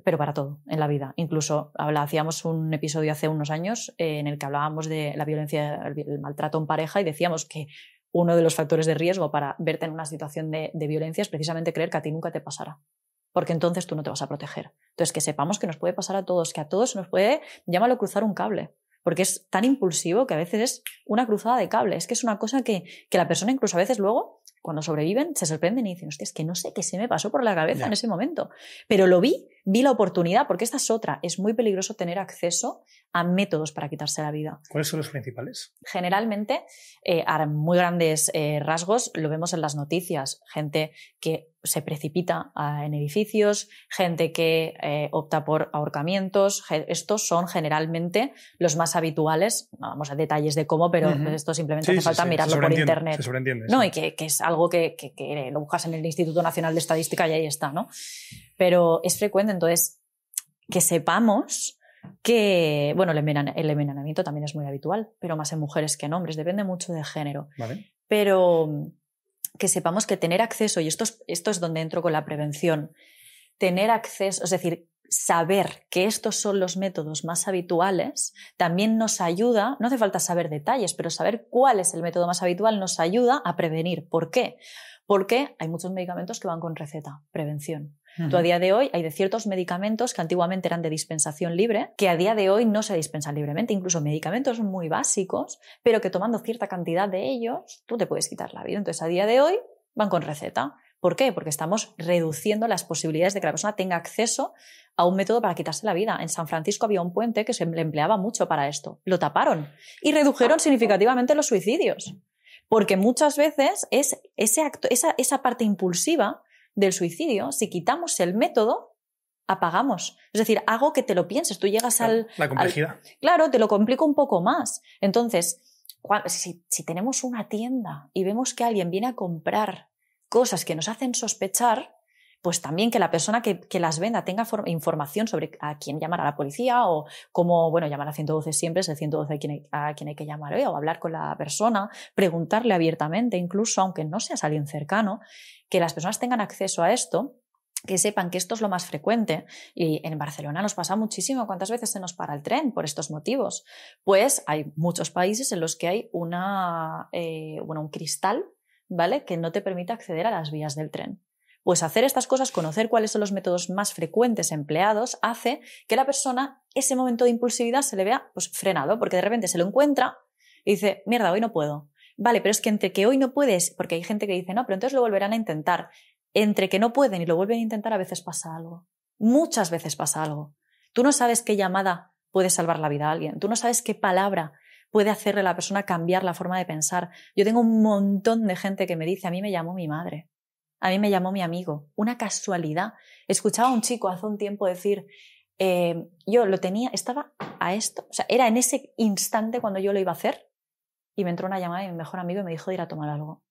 Pero para todo en la vida. Incluso hacíamos un episodio hace unos años en el que hablábamos de la violencia, el maltrato en pareja, y decíamos que uno de los factores de riesgo para verte en una situación de violencia es precisamente creer que a ti nunca te pasará. Porque entonces tú no te vas a proteger. Entonces, que sepamos que nos puede pasar a todos, que a todos nos puede, llámalo cruzar un cable, porque es tan impulsivo que a veces es una cruzada de cable. Es que es una cosa que la persona incluso a veces luego, cuando sobreviven, se sorprenden y dicen, hostia, es que no sé qué se me pasó por la cabeza en ese momento. Pero lo vi la oportunidad, porque esta es otra. Es muy peligroso tener acceso a métodos para quitarse la vida. ¿Cuáles son los principales? Generalmente, a muy grandes rasgos, lo vemos en las noticias. Gente que se precipita en edificios, gente que opta por ahorcamientos. Estos son generalmente los más habituales. No vamos a detalles de cómo, pero esto simplemente hace falta mirarlo por internet. Se sobreentiende. ¿No? Y que es algo que lo buscas en el Instituto Nacional de Estadística y ahí está, ¿no? Pero es frecuente, entonces, que sepamos que, bueno, el envenenamiento también es muy habitual, pero más en mujeres que en hombres, depende mucho de género. Vale. Pero que sepamos que tener acceso, y esto es donde entro con la prevención, tener acceso, es decir, saber que estos son los métodos más habituales también nos ayuda, no hace falta saber detalles, pero saber cuál es el método más habitual nos ayuda a prevenir. ¿Por qué? Porque hay muchos medicamentos que van con receta, prevención. Tú a día de hoy hay de ciertos medicamentos que antiguamente eran de dispensación libre, que a día de hoy no se dispensan libremente, incluso medicamentos muy básicos, pero que tomando cierta cantidad de ellos tú te puedes quitar la vida. Entonces a día de hoy van con receta. ¿Por qué? Porque estamos reduciendo las posibilidades de que la persona tenga acceso a un método para quitarse la vida. En San Francisco había un puente que se le empleaba mucho para esto. Lo taparon y redujeron significativamente los suicidios. Porque muchas veces es esa parte impulsiva del suicidio, si quitamos el método, apagamos. Es decir, hago que te lo pienses. Tú llegas la complejidad. Claro, te lo complico un poco más. Entonces, si tenemos una tienda y vemos que alguien viene a comprar cosas que nos hacen sospechar, pues también que la persona que las venda tenga información sobre a quién llamar a la policía o cómo, bueno, llamar a 112 siempre, es el 112 a quien hay que llamar, o hablar con la persona, preguntarle abiertamente, incluso aunque no seas alguien cercano, que las personas tengan acceso a esto, que sepan que esto es lo más frecuente. Y en Barcelona nos pasa muchísimo. ¿Cuántas veces se nos para el tren por estos motivos? Pues hay muchos países en los que hay un cristal, ¿vale?, que no te permite acceder a las vías del tren. Pues hacer estas cosas, conocer cuáles son los métodos más frecuentes empleados, hace que la persona, ese momento de impulsividad, se le vea pues frenado, porque de repente se lo encuentra y dice, mierda, hoy no puedo. Vale, pero es que entre que hoy no puedes, porque hay gente que dice, no, pero entonces lo volverán a intentar. Entre que no pueden y lo vuelven a intentar, a veces pasa algo. Muchas veces pasa algo. Tú no sabes qué llamada puede salvar la vida a alguien. Tú no sabes qué palabra puede hacerle a la persona cambiar la forma de pensar. Yo tengo un montón de gente que me dice, a mí me llamó mi madre. A mí me llamó mi amigo. Una casualidad. Escuchaba a un chico hace un tiempo decir, yo lo tenía, estaba a esto, o sea, era en ese instante cuando yo lo iba a hacer y me entró una llamada de mi mejor amigo y me dijo de ir a tomar algo.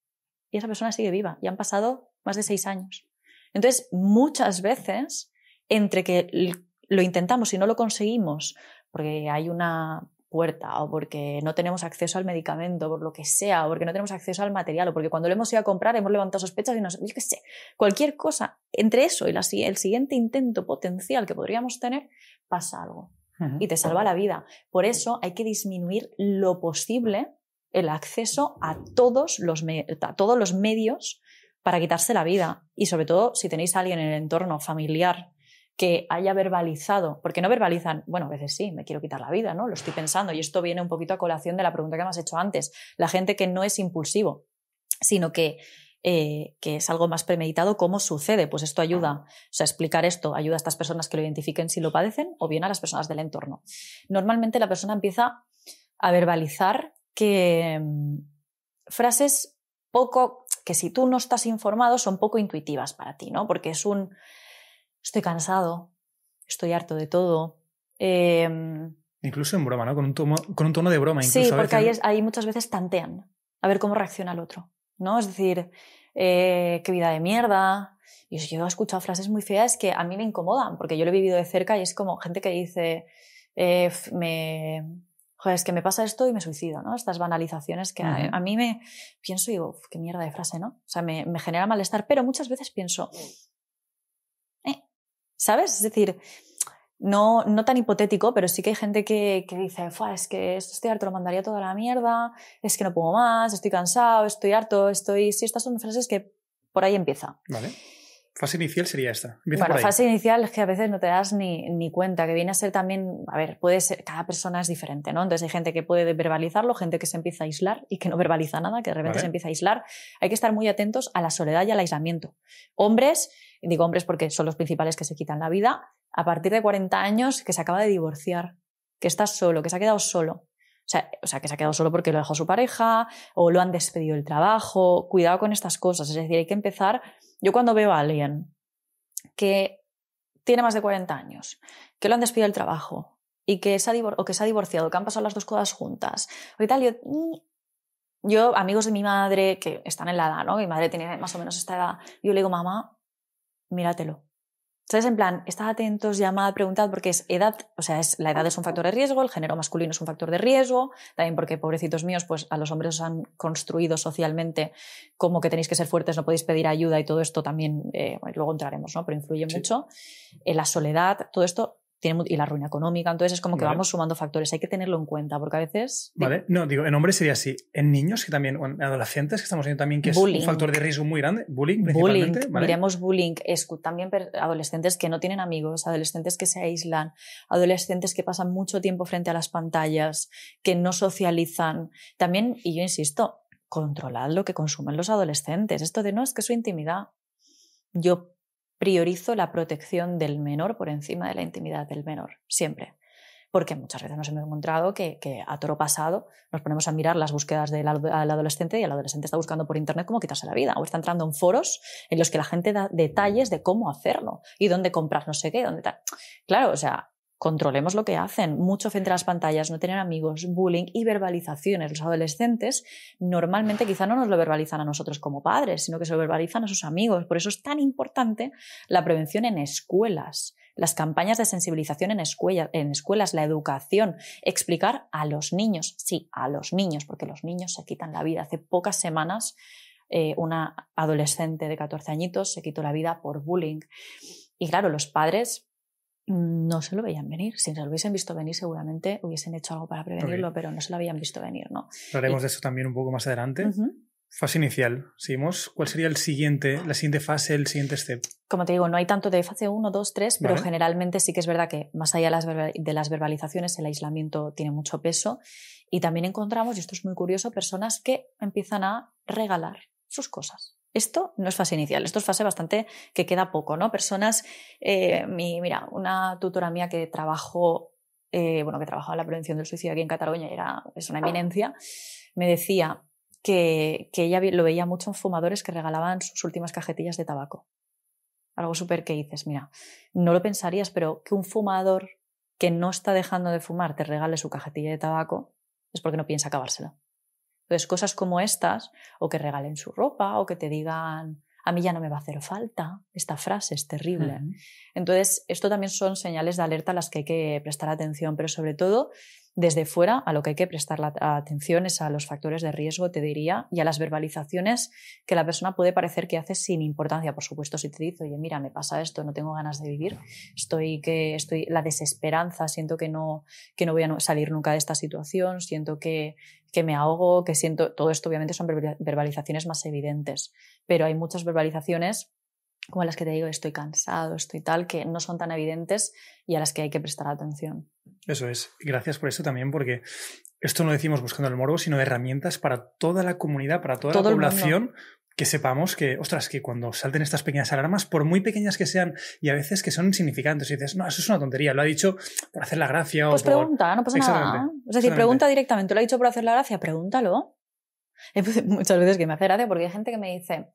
Y esa persona sigue viva y han pasado más de 6 años. Entonces, muchas veces, entre que lo intentamos y no lo conseguimos porque hay una puerta o porque no tenemos acceso al medicamento, por lo que sea, o porque no tenemos acceso al material, o porque cuando lo hemos ido a comprar hemos levantado sospechas y yo qué sé, cualquier cosa, entre eso y el siguiente intento potencial que podríamos tener, pasa algo y te salva la vida. Por eso hay que disminuir lo posible el acceso a todos los medios para quitarse la vida, y sobre todo si tenéis a alguien en el entorno familiar que haya verbalizado, porque no verbalizan, bueno, a veces sí, me quiero quitar la vida, ¿no? Lo estoy pensando, y esto viene un poquito a colación de la pregunta que me has hecho antes. La gente que no es impulsivo, sino que es algo más premeditado, ¿cómo sucede? Pues esto ayuda, o sea, explicar esto ayuda a estas personas que lo identifiquen si lo padecen, o bien a las personas del entorno. Normalmente la persona empieza a verbalizar frases que si tú no estás informado son poco intuitivas para ti, ¿no? Porque es estoy cansado, estoy harto de todo. Incluso en broma, ¿no? Con un tono de broma. Incluso Sí, porque ahí muchas veces tantean a ver cómo reacciona el otro, ¿no? Es decir, qué vida de mierda. Y yo he escuchado frases muy feas que a mí me incomodan, porque yo lo he vivido de cerca y es como gente que dice, joder, es que me pasa esto y me suicido, ¿no? Estas banalizaciones que a mí me pienso y digo, qué mierda de frase, ¿no? O sea, me genera malestar, pero muchas veces pienso, ¿sabes? Es decir, no tan hipotético, pero sí que hay gente que dice, es que estoy harto, lo mandaría toda la mierda, es que no puedo más, estoy cansado, estoy harto, Sí, estas son frases que por ahí empieza. Vale. Fase inicial sería esta. Bueno, fase inicial es que a veces no te das ni cuenta, que viene a ser también, a ver, puede ser, cada persona es diferente, ¿no? Entonces hay gente que puede verbalizarlo, gente que se empieza a aislar y que no verbaliza nada, que de repente se empieza a aislar. Hay que estar muy atentos a la soledad y al aislamiento. Hombres, digo hombres porque son los principales que se quitan la vida, a partir de 40 años que se acaba de divorciar, que está solo, que se ha quedado solo. O sea, que se ha quedado solo porque lo dejó su pareja o lo han despedido del trabajo. Cuidado con estas cosas. Es decir, hay que empezar. Yo cuando veo a alguien que tiene más de 40 años, que lo han despedido del trabajo y que se ha divorciado, que han pasado las dos cosas juntas, y tal, yo, amigos de mi madre que están en la edad, ¿no? Mi madre tiene más o menos esta edad, yo le digo, mamá, míratelo. ¿Sabes? En plan, estad atentos, llamad, preguntad, porque es edad, o sea, la edad es un factor de riesgo, el género masculino es un factor de riesgo, también porque, pobrecitos míos, pues a los hombres os han construido socialmente como que tenéis que ser fuertes, no podéis pedir ayuda y todo esto también, luego entraremos, ¿no? Pero influye mucho. La soledad, todo esto y la ruina económica, entonces es como que vamos sumando factores, hay que tenerlo en cuenta, porque a veces... Vale, no, digo, en hombres sería así, en niños que también, o en adolescentes que estamos viendo también que bullying. Es un factor de riesgo muy grande, bullying principalmente. ¿Vale? Miremos bullying, también adolescentes que no tienen amigos, adolescentes que se aíslan, adolescentes que pasan mucho tiempo frente a las pantallas, que no socializan, también, y yo insisto, controlad lo que consumen los adolescentes, esto de no, es que su intimidad, yo priorizo la protección del menor por encima de la intimidad del menor, siempre. Porque muchas veces nos hemos encontrado que a toro pasado nos ponemos a mirar las búsquedas del adolescente y el adolescente está buscando por internet cómo quitarse la vida o está entrando en foros en los que la gente da detalles de cómo hacerlo y dónde comprar no sé qué, dónde tal. Claro, o sea, controlemos lo que hacen. Mucho frente a las pantallas, no tener amigos, bullying y verbalizaciones. Los adolescentes normalmente quizá no nos lo verbalizan a nosotros como padres, sino que se lo verbalizan a sus amigos. Por eso es tan importante la prevención en escuelas, las campañas de sensibilización en escuelas, la educación, explicar a los niños, sí, a los niños, porque los niños se quitan la vida. Hace pocas semanas una adolescente de 14 añitos se quitó la vida por bullying. Y claro, los padres no se lo veían venir. Si se lo hubiesen visto venir, seguramente hubiesen hecho algo para prevenirlo, pero no se lo habían visto venir, ¿no? Hablaremos de eso también un poco más adelante. Fase inicial. Seguimos. ¿Cuál sería la siguiente fase, el siguiente step? Como te digo, no hay tanto de fase 1, 2, 3, pero generalmente sí que es verdad que más allá de las verbalizaciones, el aislamiento tiene mucho peso y también encontramos, y esto es muy curioso, personas que empiezan a regalar sus cosas. Esto no es fase inicial, esto es fase bastante que queda poco, ¿no? Personas, mira, una tutora mía que trabajaba en la prevención del suicidio aquí en Cataluña, es una eminencia, me decía que ella lo veía mucho en fumadores que regalaban sus últimas cajetillas de tabaco. Algo súper que dices, mira, no lo pensarías, pero que un fumador que no está dejando de fumar te regale su cajetilla de tabaco es porque no piensa acabársela. Entonces, cosas como estas, o que regalen su ropa, o que te digan, a mí ya no me va a hacer falta, esta frase es terrible. Entonces, esto también son señales de alerta a las que hay que prestar atención, pero sobre todo, desde fuera, a lo que hay que prestar atención es a los factores de riesgo, te diría, y a las verbalizaciones que la persona puede parecer que hace sin importancia. Por supuesto, si te dice, oye, mira, me pasa esto, no tengo ganas de vivir, estoy la desesperanza, siento que no voy a salir nunca de esta situación, siento que me ahogo, que siento... Todo esto obviamente son verbalizaciones más evidentes, pero hay muchas verbalizaciones como las que te digo, estoy cansado, estoy tal, que no son tan evidentes y a las que hay que prestar atención. Eso es. Gracias por eso también, porque esto no decimos buscando el morbo, sino herramientas para toda la comunidad, para toda la población, que sepamos que, ostras, que cuando salten estas pequeñas alarmas, por muy pequeñas que sean, y a veces que son insignificantes, y dices, no, eso es una tontería, lo ha dicho por hacer la gracia. Pues pregunta, no pasa nada. Es decir, pregunta directamente, lo ha dicho por hacer la gracia, pregúntalo. Muchas veces que me hace gracia porque hay gente que me dice...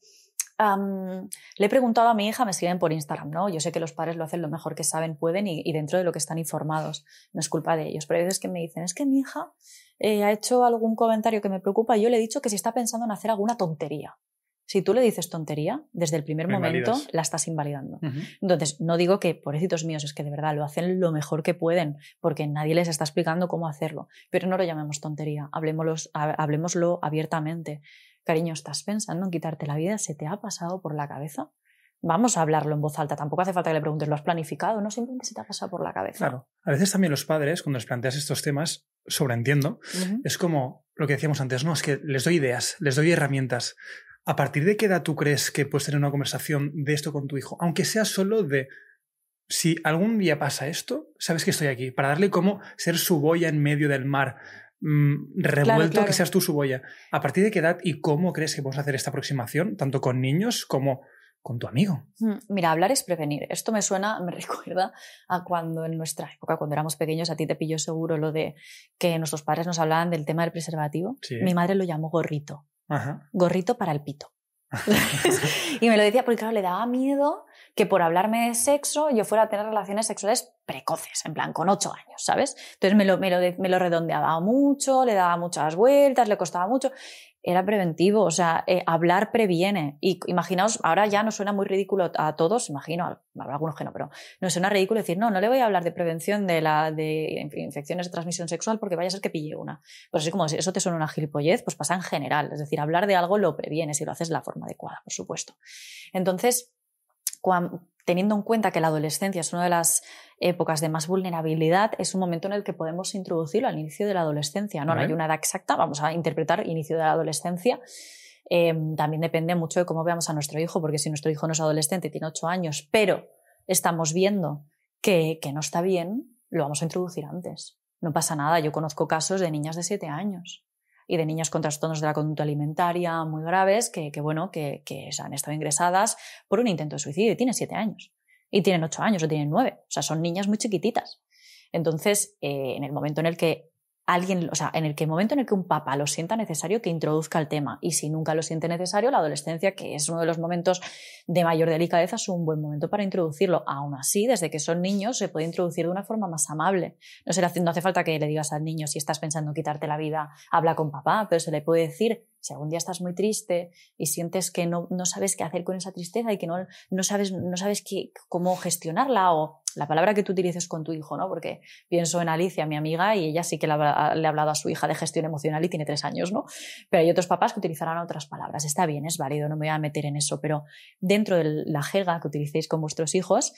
le he preguntado a mi hija, me escriben por Instagram, ¿no? Yo sé que los padres lo hacen lo mejor que saben, pueden y dentro de lo que están informados. No es culpa de ellos, pero hay veces que me dicen, es que mi hija ha hecho algún comentario que me preocupa y yo le he dicho que si está pensando en hacer alguna tontería. Si tú le dices tontería, desde el primer momento la estás invalidando. Entonces, no digo que, pobrecitos míos, es que de verdad lo hacen lo mejor que pueden, porque nadie les está explicando cómo hacerlo. Pero no lo llamemos tontería, hablemoslo abiertamente. Cariño, ¿estás pensando en quitarte la vida? ¿Se te ha pasado por la cabeza? Vamos a hablarlo en voz alta. Tampoco hace falta que le preguntes, ¿lo has planificado? No, simplemente se te ha pasado por la cabeza. Claro. A veces también los padres, cuando les planteas estos temas, sobreentiendo, es como lo que decíamos antes, no, es que les doy ideas, les doy herramientas. ¿A partir de qué edad tú crees que puedes tener una conversación de esto con tu hijo? Aunque sea solo de, si algún día pasa esto, sabes que estoy aquí, para darle como ser su boya en medio del mar, revuelto, claro. Que seas tú su boya. ¿A partir de qué edad y cómo crees que podemos hacer esta aproximación, tanto con niños como con tu amigo? Mira, hablar es prevenir. Esto me recuerda a cuando en nuestra época, cuando éramos pequeños, a ti te pilló seguro lo de que nuestros padres nos hablaban del tema del preservativo. Sí. Mi madre lo llamó gorrito. Gorrito para el pito. Y me lo decía porque, claro, le daba miedo que por hablarme de sexo yo fuera a tener relaciones sexuales precoces, en plan con 8 años, ¿sabes? Entonces me lo redondeaba mucho, le daba muchas vueltas, le costaba mucho. Era preventivo, o sea, hablar previene. Y imaginaos, ahora ya nos suena muy ridículo a todos, imagino, habrá algunos que no, pero nos suena ridículo decir, no le voy a hablar de prevención de infecciones de transmisión sexual porque vaya a ser que pille una. Pues así como eso te suena una gilipollez, pues pasa en general. Es decir, hablar de algo lo previene si lo haces de la forma adecuada, por supuesto. Entonces, teniendo en cuenta que la adolescencia es una de las épocas de más vulnerabilidad, es un momento en el que podemos introducirlo al inicio de la adolescencia. No hay una edad exacta, vamos a interpretar inicio de la adolescencia. También depende mucho de cómo veamos a nuestro hijo, porque si nuestro hijo no es adolescente y tiene 8 años, pero estamos viendo que no está bien, lo vamos a introducir antes. No pasa nada, yo conozco casos de niñas de 7 años y de niñas con trastornos de la conducta alimentaria muy graves que han estado ingresadas por un intento de suicidio y tienen 7 años. Y tienen 8 años o tienen 9. O sea, son niñas muy chiquititas. Entonces, en el momento en el que un papá lo sienta necesario, que introduzca el tema. Y si nunca lo siente necesario, la adolescencia, que es uno de los momentos de mayor delicadeza, es un buen momento para introducirlo. Aún así, desde que son niños, se puede introducir de una forma más amable. No hace falta que le digas al niño, si estás pensando en quitarte la vida, habla con papá, pero se le puede decir, si algún día estás muy triste y sientes que no sabes qué hacer con esa tristeza y que no sabes cómo gestionarla, o la palabra que tú utilices con tu hijo, ¿no? Porque pienso en Alicia, mi amiga, y ella sí que le ha hablado a su hija de gestión emocional y tiene 3 años, ¿no? Pero hay otros papás que utilizarán otras palabras. Está bien, es válido, no me voy a meter en eso, pero dentro de la jerga que utilicéis con vuestros hijos,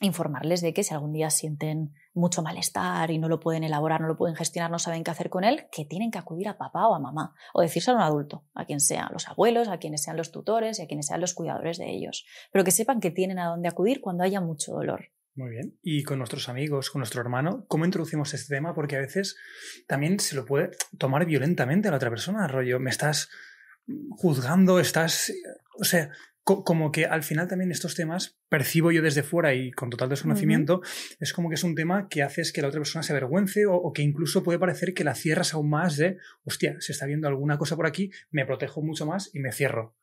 informarles de que si algún día sienten mucho malestar y no lo pueden elaborar, no lo pueden gestionar, no saben qué hacer con él, que tienen que acudir a papá o a mamá, o decírselo a un adulto, a quien sean los abuelos, a quienes sean los tutores y a quienes sean los cuidadores de ellos, pero que sepan que tienen a dónde acudir cuando haya mucho dolor. Muy bien. Y con nuestros amigos, con nuestro hermano, ¿cómo introducimos este tema? Porque a veces también se lo puede tomar violentamente a la otra persona, rollo, me estás juzgando, o sea, como que al final también estos temas, percibo yo desde fuera y con total desconocimiento, es como que es un tema que haces que la otra persona se avergüence o que incluso puede parecer que la cierras aún más de, hostia, se está viendo alguna cosa por aquí, me protejo mucho más y me cierro.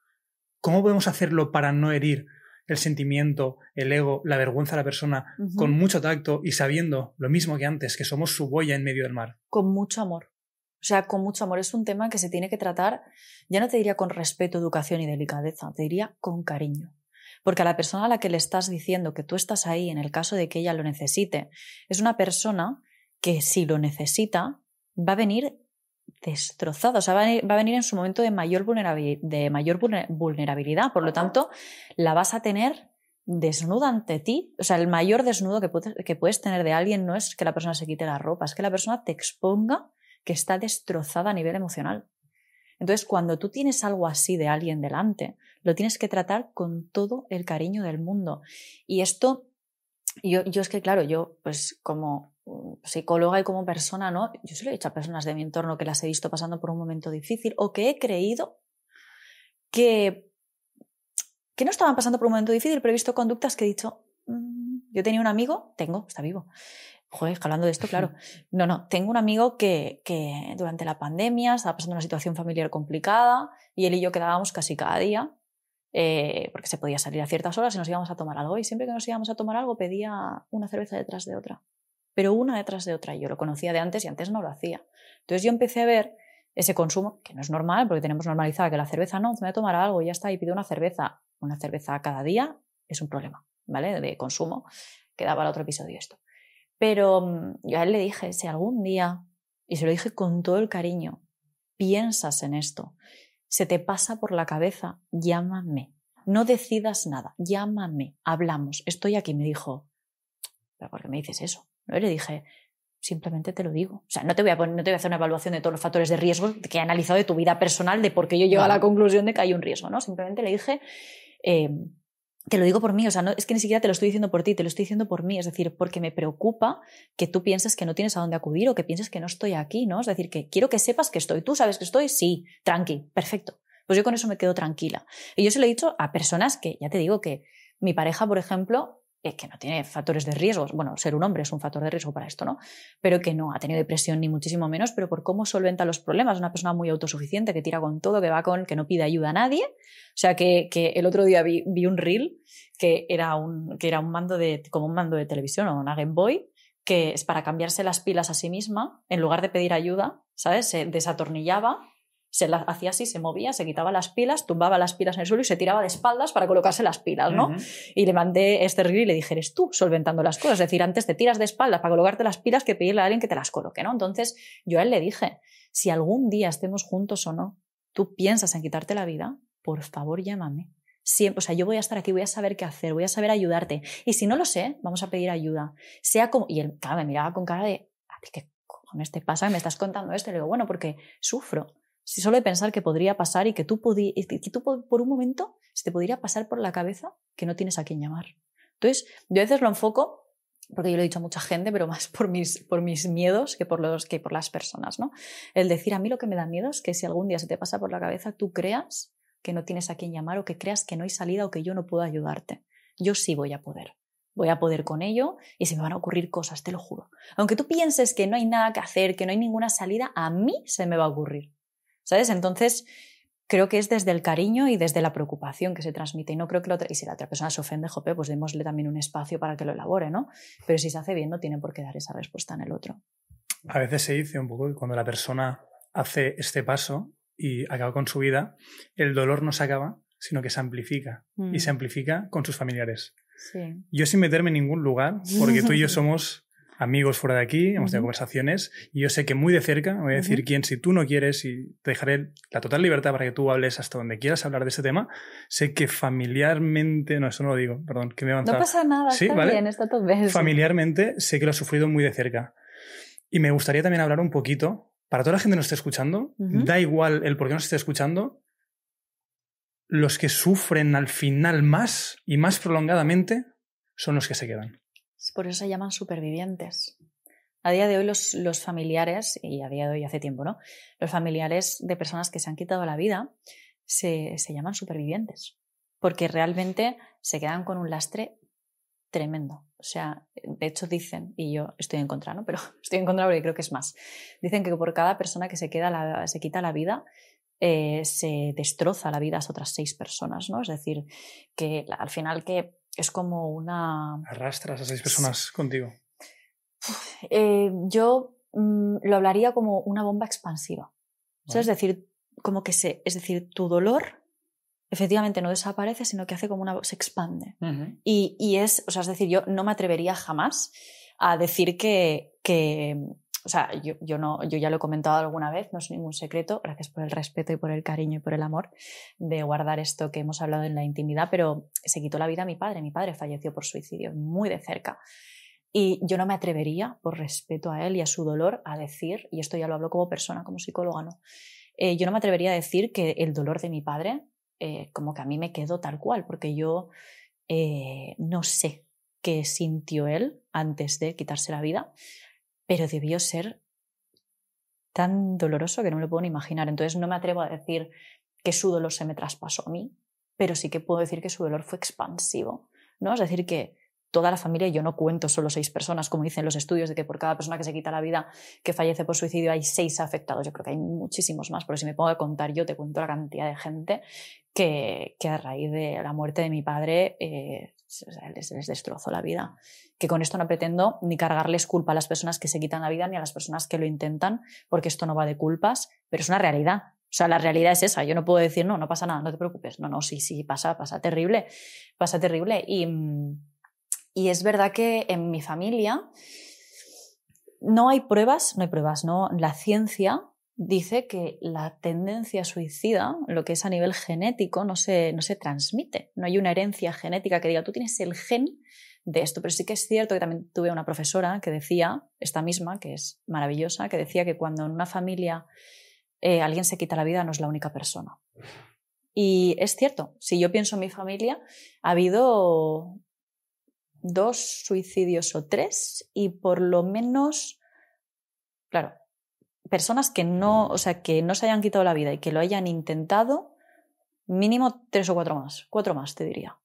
¿Cómo podemos hacerlo para no herir el sentimiento, el ego, la vergüenza de la persona con mucho tacto y sabiendo lo mismo que antes, que somos su boya en medio del mar? Con mucho amor. O sea, con mucho amor. Es un tema que se tiene que tratar, ya no te diría con respeto, educación y delicadeza, te diría con cariño. Porque a la persona a la que le estás diciendo que tú estás ahí en el caso de que ella lo necesite, es una persona que si lo necesita va a venir destrozada, o sea, va a venir en su momento de mayor vulnerabilidad. Por lo tanto, la vas a tener desnuda ante ti. O sea, el mayor desnudo que puedes tener de alguien no es que la persona se quite la ropa, es que la persona te exponga que está destrozada a nivel emocional. Entonces, cuando tú tienes algo así de alguien delante, lo tienes que tratar con todo el cariño del mundo. Y esto, yo es que, claro, yo pues como psicóloga y como persona, ¿no? Yo se lo he dicho a personas de mi entorno que las he visto pasando por un momento difícil o que he creído que no estaban pasando por un momento difícil, pero he visto conductas que he dicho, yo tenía un amigo, está vivo. Joder, hablando de esto, claro. Tengo un amigo que durante la pandemia estaba pasando una situación familiar complicada y él y yo quedábamos casi cada día porque se podía salir a ciertas horas y nos íbamos a tomar algo. Y siempre que nos íbamos a tomar algo pedía una cerveza detrás de otra. Pero una detrás de otra. Y yo lo conocía de antes y antes no lo hacía. Entonces yo empecé a ver ese consumo, que no es normal porque tenemos normalizada que la cerveza no, me voy a tomar algo y ya está, y pido una cerveza. Una cerveza cada día es un problema, ¿vale? De consumo. Queda para otro episodio esto. Pero yo a él le dije, si algún día, y se lo dije con todo el cariño, piensas en esto, se te pasa por la cabeza, llámame. No decidas nada, llámame, hablamos, estoy aquí. Me dijo, ¿pero por qué me dices eso? ¿No? Y le dije, simplemente te lo digo. O sea, no te voy a hacer una evaluación de todos los factores de riesgo que he analizado de tu vida personal, de por qué yo llego a la conclusión de que hay un riesgo, ¿no? Simplemente le dije, te lo digo por mí, o sea, no, es que ni siquiera te lo estoy diciendo por ti, te lo estoy diciendo por mí, es decir, porque me preocupa que tú pienses que no tienes a dónde acudir o que pienses que no estoy aquí, ¿no? Es decir, que quiero que sepas que estoy. ¿Tú sabes que estoy? Sí, tranqui, perfecto. Pues yo con eso me quedo tranquila. Y yo se lo he dicho a personas que, ya te digo, que mi pareja, por ejemplo, que no tiene factores de riesgo, bueno, ser un hombre es un factor de riesgo para esto, ¿no? Pero que no ha tenido depresión ni muchísimo menos, pero por cómo solventa los problemas, una persona muy autosuficiente, que tira con todo, que no pide ayuda a nadie. O sea, que el otro día vi un reel que era un mando como un mando de televisión o una Game Boy, que es para cambiarse las pilas a sí misma, en lugar de pedir ayuda, ¿sabes? Se desatornillaba, se las hacía así, se movía, se quitaba las pilas, tumbaba las pilas en el suelo y se tiraba de espaldas para colocarse las pilas, ¿no? Uh-huh. Y le mandé este reel y le dije, eres tú solventando las cosas. Es decir, antes te tiras de espaldas para colocarte las pilas que pedirle a alguien que te las coloque, ¿no? Entonces yo a él le dije, si algún día estemos juntos o no, tú piensas en quitarte la vida, por favor llámame. Siempre, o sea, yo voy a estar aquí, voy a saber qué hacer, voy a saber ayudarte. Y si no lo sé, vamos a pedir ayuda. Sea como... Y él, claro, me miraba con cara de, ¿a ti qué cojones te pasa? ¿Me estás contando esto? Y le digo, bueno, porque sufro. Si solo de pensar que podría pasar y que tú por un momento se te podría pasar por la cabeza que no tienes a quién llamar. Entonces, yo a veces lo enfoco, porque yo lo he dicho a mucha gente, pero más por mis miedos que por las personas, ¿no? El decir, a mí lo que me da miedo es que si algún día se te pasa por la cabeza, tú creas que no tienes a quién llamar o que creas que no hay salida o que yo no puedo ayudarte. Yo sí voy a poder. Voy a poder con ello y se me van a ocurrir cosas, te lo juro. Aunque tú pienses que no hay nada que hacer, que no hay ninguna salida, a mí se me va a ocurrir. ¿Sabes? Entonces, creo que es desde el cariño y desde la preocupación que se transmite. Y no creo que y si la otra persona se ofende, jope, pues démosle también un espacio para que lo elabore, ¿no? Pero si se hace bien, no tiene por qué dar esa respuesta en el otro. A veces se dice un poco que cuando la persona hace este paso y acaba con su vida, el dolor no se acaba, sino que se amplifica. Y se amplifica con sus familiares. Sí. Yo sin meterme en ningún lugar, porque tú y yo somos amigos fuera de aquí, hemos tenido conversaciones, y yo sé que muy de cerca, me voy a decir quién, si tú no quieres, y te dejaré la total libertad para que tú hables hasta donde quieras hablar de ese tema, sé que familiarmente, no, eso no lo digo, perdón, que me he avanzado. No pasa nada, ¿sí? Está bien, está todo bien. Familiarmente sé que lo he sufrido muy de cerca. Y me gustaría también hablar un poquito, para toda la gente que nos esté escuchando, da igual el por qué nos esté escuchando, los que sufren al final más y más prolongadamente son los que se quedan. Por eso se llaman supervivientes. A día de hoy los familiares, y a día de hoy hace tiempo, ¿no? Los familiares de personas que se han quitado la vida se llaman supervivientes. Porque realmente se quedan con un lastre tremendo. O sea, de hecho dicen, y yo estoy en contra, ¿no? Pero estoy en contra porque creo que es más. Dicen que por cada persona que se quita la vida, se destroza la vida a otras 6 personas, ¿no? Es decir, que al final que es como una... Arrastras a 6 personas contigo. Yo lo hablaría como una bomba expansiva. Vale. O sea, es decir, tu dolor efectivamente no desaparece, sino que hace como se expande. Y es decir, yo no me atrevería jamás a decir que o sea, yo ya lo he comentado alguna vez, no es ningún secreto, gracias por el respeto y por el cariño y por el amor de guardar esto que hemos hablado en la intimidad, pero se quitó la vida a mi padre falleció por suicidio, muy de cerca. Y yo no me atrevería, por respeto a él y a su dolor, a decir, y esto ya lo hablo como persona, como psicóloga, ¿no? Yo no me atrevería a decir que el dolor de mi padre, como que a mí me quedó tal cual, porque yo no sé qué sintió él antes de quitarse la vida, pero debió ser tan doloroso que no me lo puedo ni imaginar. Entonces no me atrevo a decir que su dolor se me traspasó a mí, pero sí que puedo decir que su dolor fue expansivo, ¿no? Es decir, que toda la familia, y yo no cuento solo 6 personas, como dicen los estudios, de que por cada persona que se quita la vida, que fallece por suicidio, hay 6 afectados. Yo creo que hay muchísimos más, porque si me pongo a contar yo, te cuento la cantidad de gente que a raíz de la muerte de mi padre les destrozó la vida. Que con esto no pretendo ni cargarles culpa a las personas que se quitan la vida ni a las personas que lo intentan, porque esto no va de culpas, pero es una realidad. O sea, la realidad es esa. Yo no puedo decir, no pasa nada, no te preocupes. No, sí, pasa terrible. Pasa terrible. Y es verdad que en mi familia no hay pruebas, ¿no? La ciencia dice que la tendencia suicida, lo que es a nivel genético, no se transmite. No hay una herencia genética que diga, tú tienes el gen de esto. Pero sí que es cierto que también tuve una profesora que decía, esta misma, que es maravillosa, que decía que cuando en una familia alguien se quita la vida no es la única persona. Y es cierto, si yo pienso en mi familia, ha habido 2 suicidios o 3 y por lo menos, claro, personas que no se hayan quitado la vida y que lo hayan intentado, mínimo 3 o 4 más. 4 más, te diría.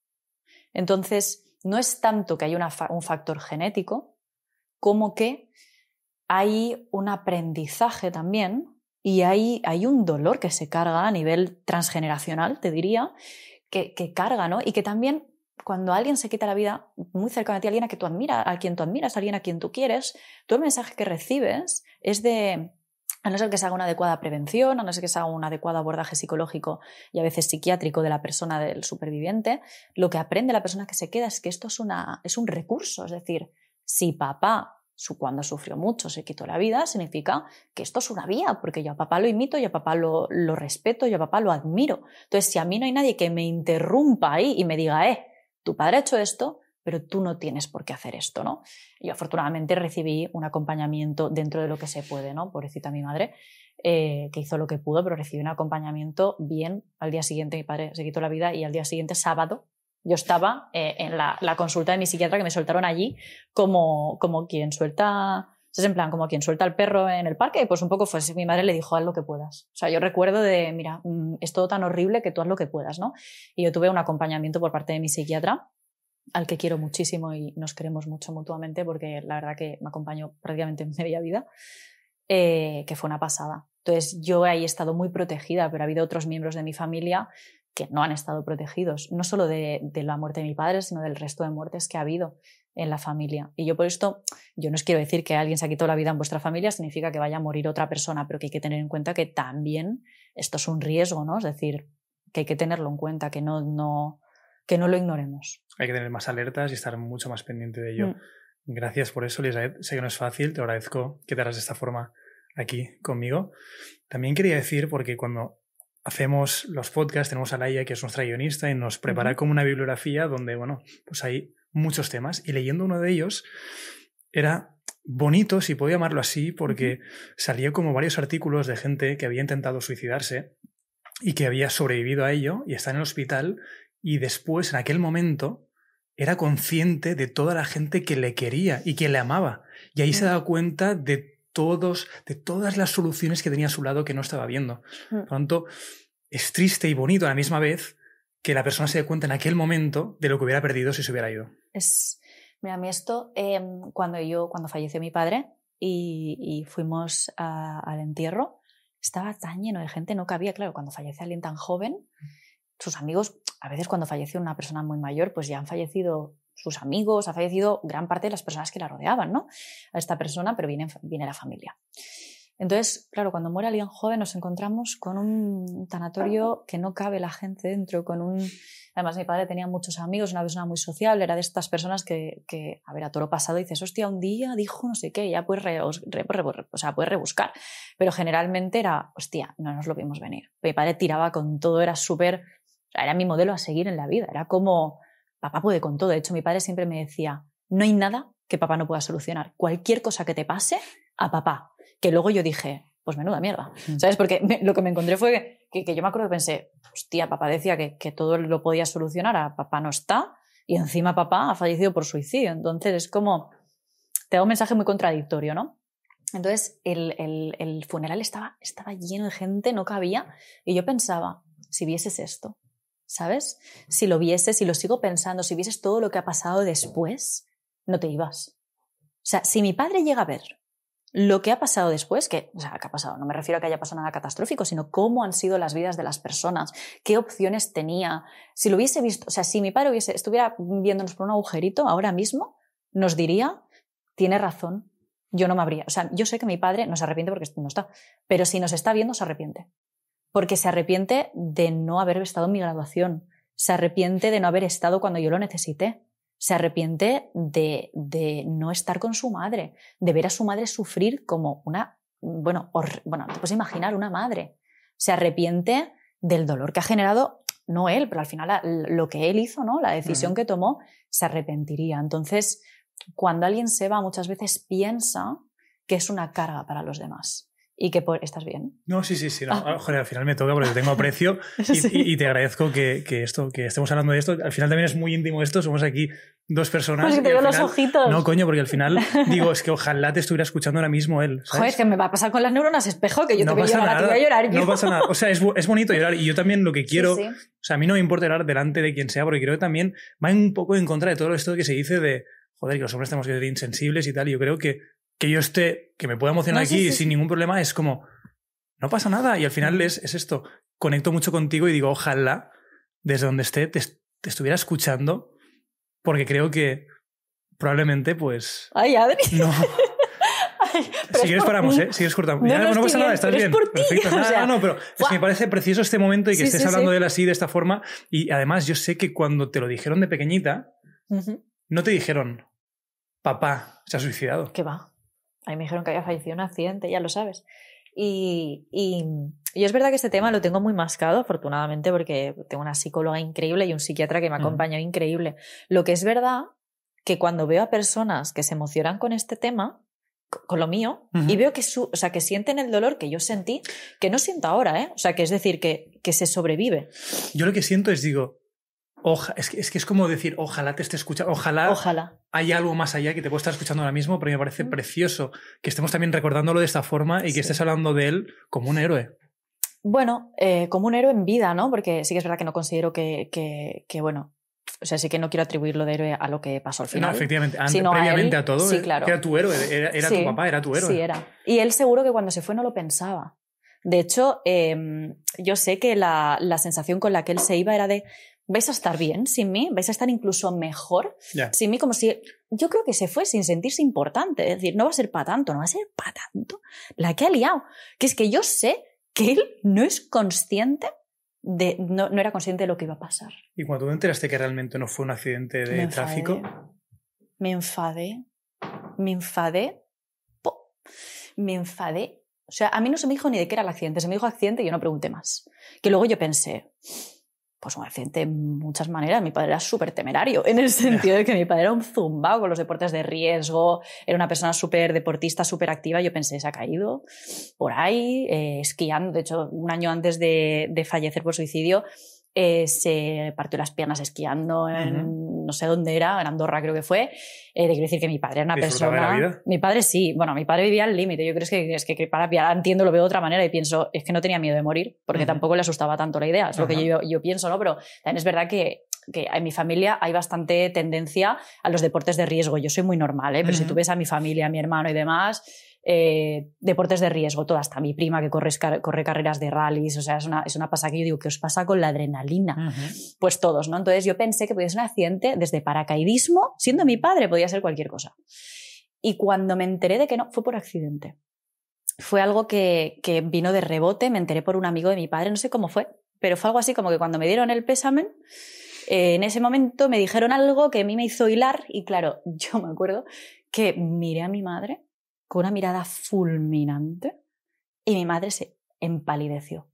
Entonces, no es tanto que hay un factor genético, como que hay un aprendizaje también y hay un dolor que se carga a nivel transgeneracional, te diría, que carga, ¿no? Y que también cuando alguien se quita la vida muy cercano a ti, alguien a quien tú admiras, alguien a quien tú quieres, todo el mensaje que recibes es de, a no ser que se haga una adecuada prevención, a no ser que se haga un adecuado abordaje psicológico y a veces psiquiátrico de la persona, del superviviente, lo que aprende la persona que se queda es que esto es un recurso. Es decir, si papá cuando sufrió mucho se quitó la vida, significa que esto es una vía, porque yo a papá lo imito, yo a papá lo respeto, yo a papá lo admiro. Entonces, si a mí no hay nadie que me interrumpa ahí y me diga, tu padre ha hecho esto, pero tú no tienes por qué hacer esto, ¿no? Yo afortunadamente recibí un acompañamiento dentro de lo que se puede, ¿no? Pobrecita mi madre, que hizo lo que pudo, pero recibí un acompañamiento bien. Al día siguiente mi padre se quitó la vida y al día siguiente, sábado, yo estaba en la consulta de mi psiquiatra, que me soltaron allí como quien suelta, es en plan, como quien suelta al perro en el parque. Pues un poco fue así. Mi madre le dijo, haz lo que puedas. O sea, yo recuerdo de, mira, es todo tan horrible que tú haz lo que puedas, ¿no? Y yo tuve un acompañamiento por parte de mi psiquiatra, al que quiero muchísimo y nos queremos mucho mutuamente, porque la verdad que me acompañó prácticamente media vida, que fue una pasada. Entonces yo ahí he estado muy protegida, pero ha habido otros miembros de mi familia que no han estado protegidos, no solo de la muerte de mi padre, sino del resto de muertes que ha habido en la familia. Y yo por esto, yo no os quiero decir que alguien se ha quitado la vida en vuestra familia, significa que vaya a morir otra persona, pero que hay que tener en cuenta que también esto es un riesgo, ¿no? Es decir, que hay que tenerlo en cuenta, que no lo ignoremos. Hay que tener más alertas y estar mucho más pendiente de ello. Gracias por eso, Elisabet. Sé que no es fácil, te agradezco que te hagas de esta forma aquí conmigo. También quería decir, porque cuando hacemos los podcasts tenemos a Laia, que es nuestra guionista, y nos prepara como una bibliografía donde, bueno, pues hay muchos temas. Y leyendo uno de ellos era bonito, si puedo llamarlo así, porque salía como varios artículos de gente que había intentado suicidarse y que había sobrevivido a ello y está en el hospital, y después, en aquel momento, era consciente de toda la gente que le quería y que le amaba. Y ahí se daba cuenta de todas las soluciones que tenía a su lado que no estaba viendo. Por lo tanto, es triste y bonito a la misma vez que la persona se dé cuenta en aquel momento de lo que hubiera perdido si se hubiera ido. Mira, a mí esto, cuando falleció mi padre y fuimos al entierro, estaba tan lleno de gente, no cabía. Claro, cuando fallece alguien tan joven, sus amigos, a veces cuando fallece una persona muy mayor, pues ya han fallecido sus amigos, ha fallecido gran parte de las personas que la rodeaban, ¿no? A esta persona, pero viene la familia. Entonces, claro, cuando muere alguien joven nos encontramos con un tanatorio que no cabe la gente dentro, Además, mi padre tenía muchos amigos, una persona muy sociable, era de estas personas que a ver, a toro pasado dices, hostia, un día dijo no sé qué, ya puedes puedes rebuscar. Pero generalmente era, hostia, no nos lo vimos venir. Mi padre tiraba con todo, era era mi modelo a seguir en la vida, era como, papá puede con todo. De hecho, mi padre siempre me decía, no hay nada que papá no pueda solucionar. Cualquier cosa que te pase, a papá. Que luego yo dije, pues menuda mierda, ¿sabes? Porque lo que me encontré fue que yo me acuerdo que pensé, hostia, papá decía que todo lo podía solucionar, a papá no está, y encima papá ha fallecido por suicidio. Entonces es como, te da un mensaje muy contradictorio, ¿no? Entonces el funeral estaba lleno de gente, no cabía, y yo pensaba, si vieses esto, ¿sabes? Si lo vieses, si lo sigo pensando, si vieses todo lo que ha pasado después, no te ibas. O sea, si mi padre llega a ver lo que ha pasado después, ¿qué ha pasado? No me refiero a que haya pasado nada catastrófico, sino cómo han sido las vidas de las personas, qué opciones tenía. Si lo hubiese visto, o sea, si mi padre estuviera viéndonos por un agujerito ahora mismo, nos diría, tiene razón, yo no me habría. O sea, yo sé que mi padre no se arrepiente porque no está, pero si nos está viendo, se arrepiente. Porque se arrepiente de no haber estado en mi graduación, se arrepiente de no haber estado cuando yo lo necesité. Se arrepiente de no estar con su madre, de ver a su madre sufrir como una... Bueno, te puedes imaginar una madre. Se arrepiente del dolor que ha generado, no él, pero al final lo que él hizo, ¿no? La decisión que tomó, se arrepentiría. Entonces, cuando alguien se va, muchas veces piensa que es una carga para los demás y que ¿estás bien? No, sí. No. Joder, al final me toca porque te tengo aprecio y te agradezco que estemos hablando de esto. Al final también es muy íntimo esto. Somos aquí dos personas. Pues que te veo los ojitos. No, coño, porque al final digo, es que ojalá te estuviera escuchando ahora mismo él, ¿sabes? Joder, es que me va a pasar con las neuronas espejo, que yo te voy a llorar, te voy a llorar yo. No pasa nada. O sea, es bonito llorar y yo también lo que quiero... Sí. O sea, a mí no me importa llorar delante de quien sea porque creo que también va un poco en contra de todo esto que se dice de, joder, que los hombres tenemos que ser insensibles y tal. Y yo creo que yo que me pueda emocionar aquí sin ningún problema es como... No pasa nada. Y al final es esto. Conecto mucho contigo y digo, ojalá, desde donde esté, te estuviera escuchando, porque creo que probablemente, pues... Ay, Adri. No. Ay, si quieres paramos, ¿eh? Si quieres cortamos. No pasa nada, estás bien. Es por ti. Perfecto. O sea, no, pero es que me parece precioso este momento y que estés hablando de él así, de esta forma. Y además yo sé que cuando te lo dijeron de pequeñita, no te dijeron, papá se ha suicidado. ¿Qué va? A mí me dijeron que había fallecido en un accidente, ya lo sabes. Y es verdad que este tema lo tengo muy mascado, afortunadamente, porque tengo una psicóloga increíble y un psiquiatra que me acompaña increíble. Lo que es verdad que cuando veo a personas que se emocionan con este tema, con lo mío, y veo que que sienten el dolor que yo sentí, que no siento ahora, ¿eh? O sea, que es decir, que se sobrevive. Yo lo que siento es, digo, es que es como decir, ojalá te esté escuchando, ojalá haya algo más allá que te pueda estar escuchando ahora mismo, pero me parece precioso que estemos también recordándolo de esta forma y que estés hablando de él como un héroe. Bueno, como un héroe en vida, ¿no? Porque sí que es verdad que no considero que bueno, o sea, sí que no quiero atribuirlo de héroe a lo que pasó al final. No, efectivamente, previamente a todo, sí, claro. Que era tu héroe, era tu papá, era tu héroe. Sí, era. Y él seguro que cuando se fue no lo pensaba. De hecho, yo sé que la sensación con la que él se iba era de vais a estar bien sin mí, vais a estar incluso mejor sin mí, como si... Yo creo que se fue sin sentirse importante, es decir, no va a ser para tanto, la que ha liado. Que es que yo sé que él no es consciente no era consciente de lo que iba a pasar. ¿Y cuando tú enteraste que realmente no fue un accidente de tráfico? Me enfadé. O sea, a mí no se me dijo ni de qué era el accidente, se me dijo accidente y yo no pregunté más. Que luego yo pensé, pues un accidente de muchas maneras. Mi padre era súper temerario, en el sentido de que mi padre era un zumbao con los deportes de riesgo, era una persona súper deportista, súper activa. Yo pensé, se ha caído por ahí, esquiando. De hecho, un año antes de fallecer por suicidio, se partió las piernas esquiando en no sé dónde era, en Andorra creo que fue. Quiero decir que mi padre era una persona... ¿De la vida? Mi padre sí, bueno, mi padre vivía al límite. Yo creo que ahora entiendo, lo veo de otra manera y pienso, es que no tenía miedo de morir, porque tampoco le asustaba tanto la idea, es lo que yo pienso, ¿no? Pero también es verdad que en mi familia hay bastante tendencia a los deportes de riesgo. Yo soy muy normal, pero si tú ves a mi familia, a mi hermano y demás... deportes de riesgo, toda, hasta mi prima que corre carreras de rallies, o sea, es una pasada que yo digo, ¿qué os pasa con la adrenalina? Pues todos, ¿no? Entonces yo pensé que podía ser un accidente desde paracaidismo, siendo mi padre, podía ser cualquier cosa. Y cuando me enteré de que no, fue por accidente. Fue algo que vino de rebote, me enteré por un amigo de mi padre, no sé cómo fue, pero fue algo así como que cuando me dieron el pésame, en ese momento me dijeron algo que a mí me hizo hilar y claro, yo me acuerdo que miré a mi madre con una mirada fulminante y mi madre se empalideció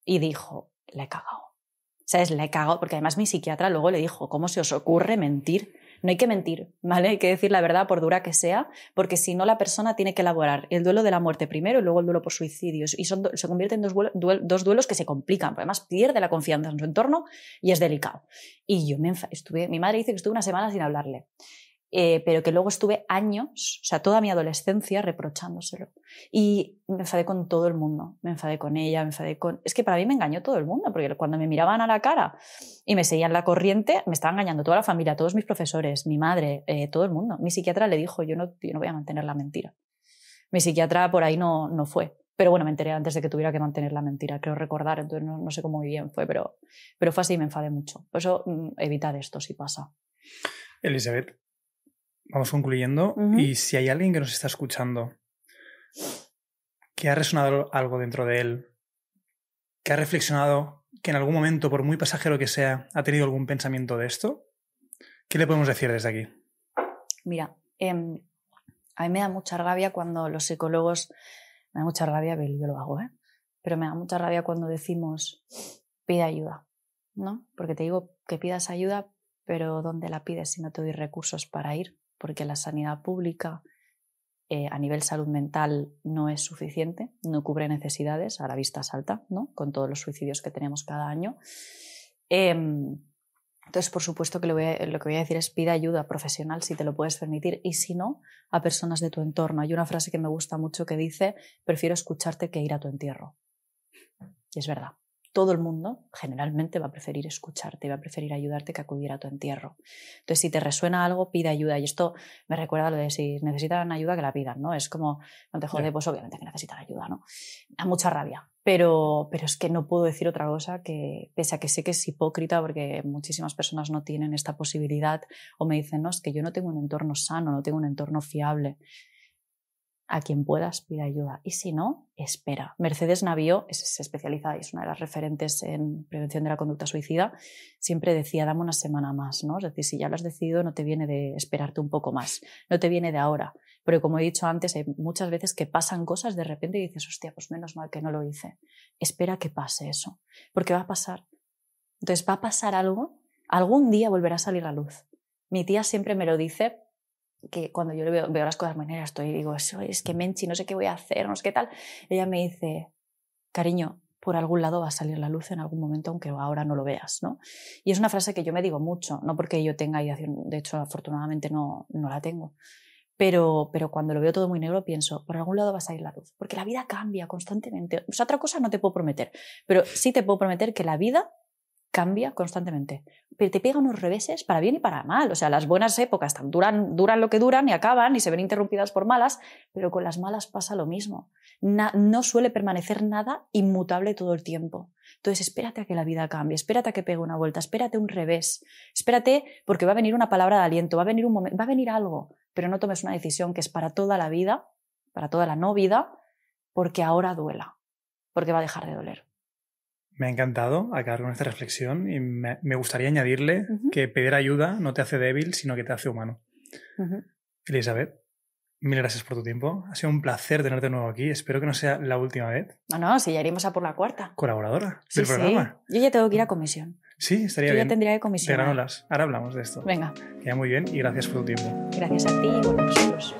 y dijo, la he cagado. ¿Sabes? La he cagado, porque además mi psiquiatra luego le dijo, ¿cómo se os ocurre mentir? No hay que mentir, ¿vale? Hay que decir la verdad por dura que sea, porque si no la persona tiene que elaborar el duelo de la muerte primero y luego el duelo por suicidios. Y se convierten en dos duelos que se complican, porque además pierde la confianza en su entorno y es delicado. Y yo mi madre dice que estuve una semana sin hablarle. Pero que luego estuve años, o sea, toda mi adolescencia reprochándoselo. Y me enfadé con todo el mundo. Me enfadé con ella, Es que para mí me engañó todo el mundo, porque cuando me miraban a la cara y me seguían la corriente, me estaba engañando toda la familia, todos mis profesores, mi madre, todo el mundo. Mi psiquiatra le dijo, yo no voy a mantener la mentira. Mi psiquiatra por ahí no fue. Pero bueno, me enteré antes de que tuviera que mantener la mentira, creo recordar, entonces no sé cómo muy bien fue, pero fue así y me enfadé mucho. Por eso evitad esto si pasa. Elisabet, vamos concluyendo y si hay alguien que nos está escuchando que ha resonado algo dentro de él, que ha reflexionado, que en algún momento, por muy pasajero que sea, ha tenido algún pensamiento de esto, ¿qué le podemos decir desde aquí? Mira, a mí me da mucha rabia cuando los psicólogos, me da mucha rabia, yo lo hago, pero me da mucha rabia cuando decimos pide ayuda, ¿no? Porque te digo que pidas ayuda, pero ¿dónde la pides si no te doy recursos para ir? Porque la sanidad pública a nivel salud mental no es suficiente, no cubre necesidades, a la vista salta, ¿no? Con todos los suicidios que tenemos cada año. Entonces, por supuesto que lo que voy a decir es pide ayuda profesional si te lo puedes permitir y si no, a personas de tu entorno. Hay una frase que me gusta mucho que dice, prefiero escucharte que ir a tu entierro. Y es verdad. Todo el mundo generalmente va a preferir escucharte, va a preferir ayudarte que acudir a tu entierro. Entonces, si te resuena algo, pide ayuda. Y esto me recuerda lo de si necesitan ayuda, que la pidan, ¿no? Es como, no te jode, pues obviamente que necesitan ayuda, ¿no? Da mucha rabia. Pero es que no puedo decir otra cosa que, pese a que sé que es hipócrita, porque muchísimas personas no tienen esta posibilidad, o me dicen, no, es que yo no tengo un entorno sano, no tengo un entorno fiable. A quien puedas, pide ayuda. Y si no, espera. Mercedes Navío se especializa, es una de las referentes en prevención de la conducta suicida, siempre decía, dame una semana más, ¿no? Es decir, si ya lo has decidido, no te viene de esperarte un poco más, no te viene de ahora. Pero como he dicho antes, hay muchas veces que pasan cosas de repente y dices, hostia, pues menos mal que no lo hice. Espera que pase eso, porque va a pasar. Entonces va a pasar algo, algún día volverá a salir a luz. Mi tía siempre me lo dice, que cuando yo le veo las cosas maneras, estoy y digo, es que Menchi, no sé qué voy a hacer, no sé qué tal. Ella me dice, cariño, por algún lado va a salir la luz en algún momento, aunque ahora no lo veas, ¿no? Y es una frase que yo me digo mucho, no porque yo tenga ideación, de hecho, afortunadamente no la tengo. Pero cuando lo veo todo muy negro pienso, por algún lado va a salir la luz, porque la vida cambia constantemente. O sea, otra cosa no te puedo prometer, pero sí te puedo prometer que la vida cambia constantemente. Pero te pega unos reveses para bien y para mal. O sea, las buenas épocas duran lo que duran y acaban y se ven interrumpidas por malas, pero con las malas pasa lo mismo. No suele permanecer nada inmutable todo el tiempo. Entonces, espérate a que la vida cambie, espérate a que pegue una vuelta, espérate un revés, espérate porque va a venir una palabra de aliento, va a venir un momento, va a venir algo, pero no tomes una decisión que es para toda la vida, para toda la no vida, porque ahora duela, porque va a dejar de doler. Me ha encantado acabar con esta reflexión y me gustaría añadirle que pedir ayuda no te hace débil, sino que te hace humano. Elisabet, mil gracias por tu tiempo. Ha sido un placer tenerte de nuevo aquí. Espero que no sea la última vez. No, sí, ya iremos a por la cuarta. Colaboradora del programa. Yo ya tengo que ir a comisión. Sí, estaría bien. Yo ya tendría que comisionar. De granolas. Ahora hablamos de esto. Venga. Queda muy bien y gracias por tu tiempo. Gracias a ti y por nosotros.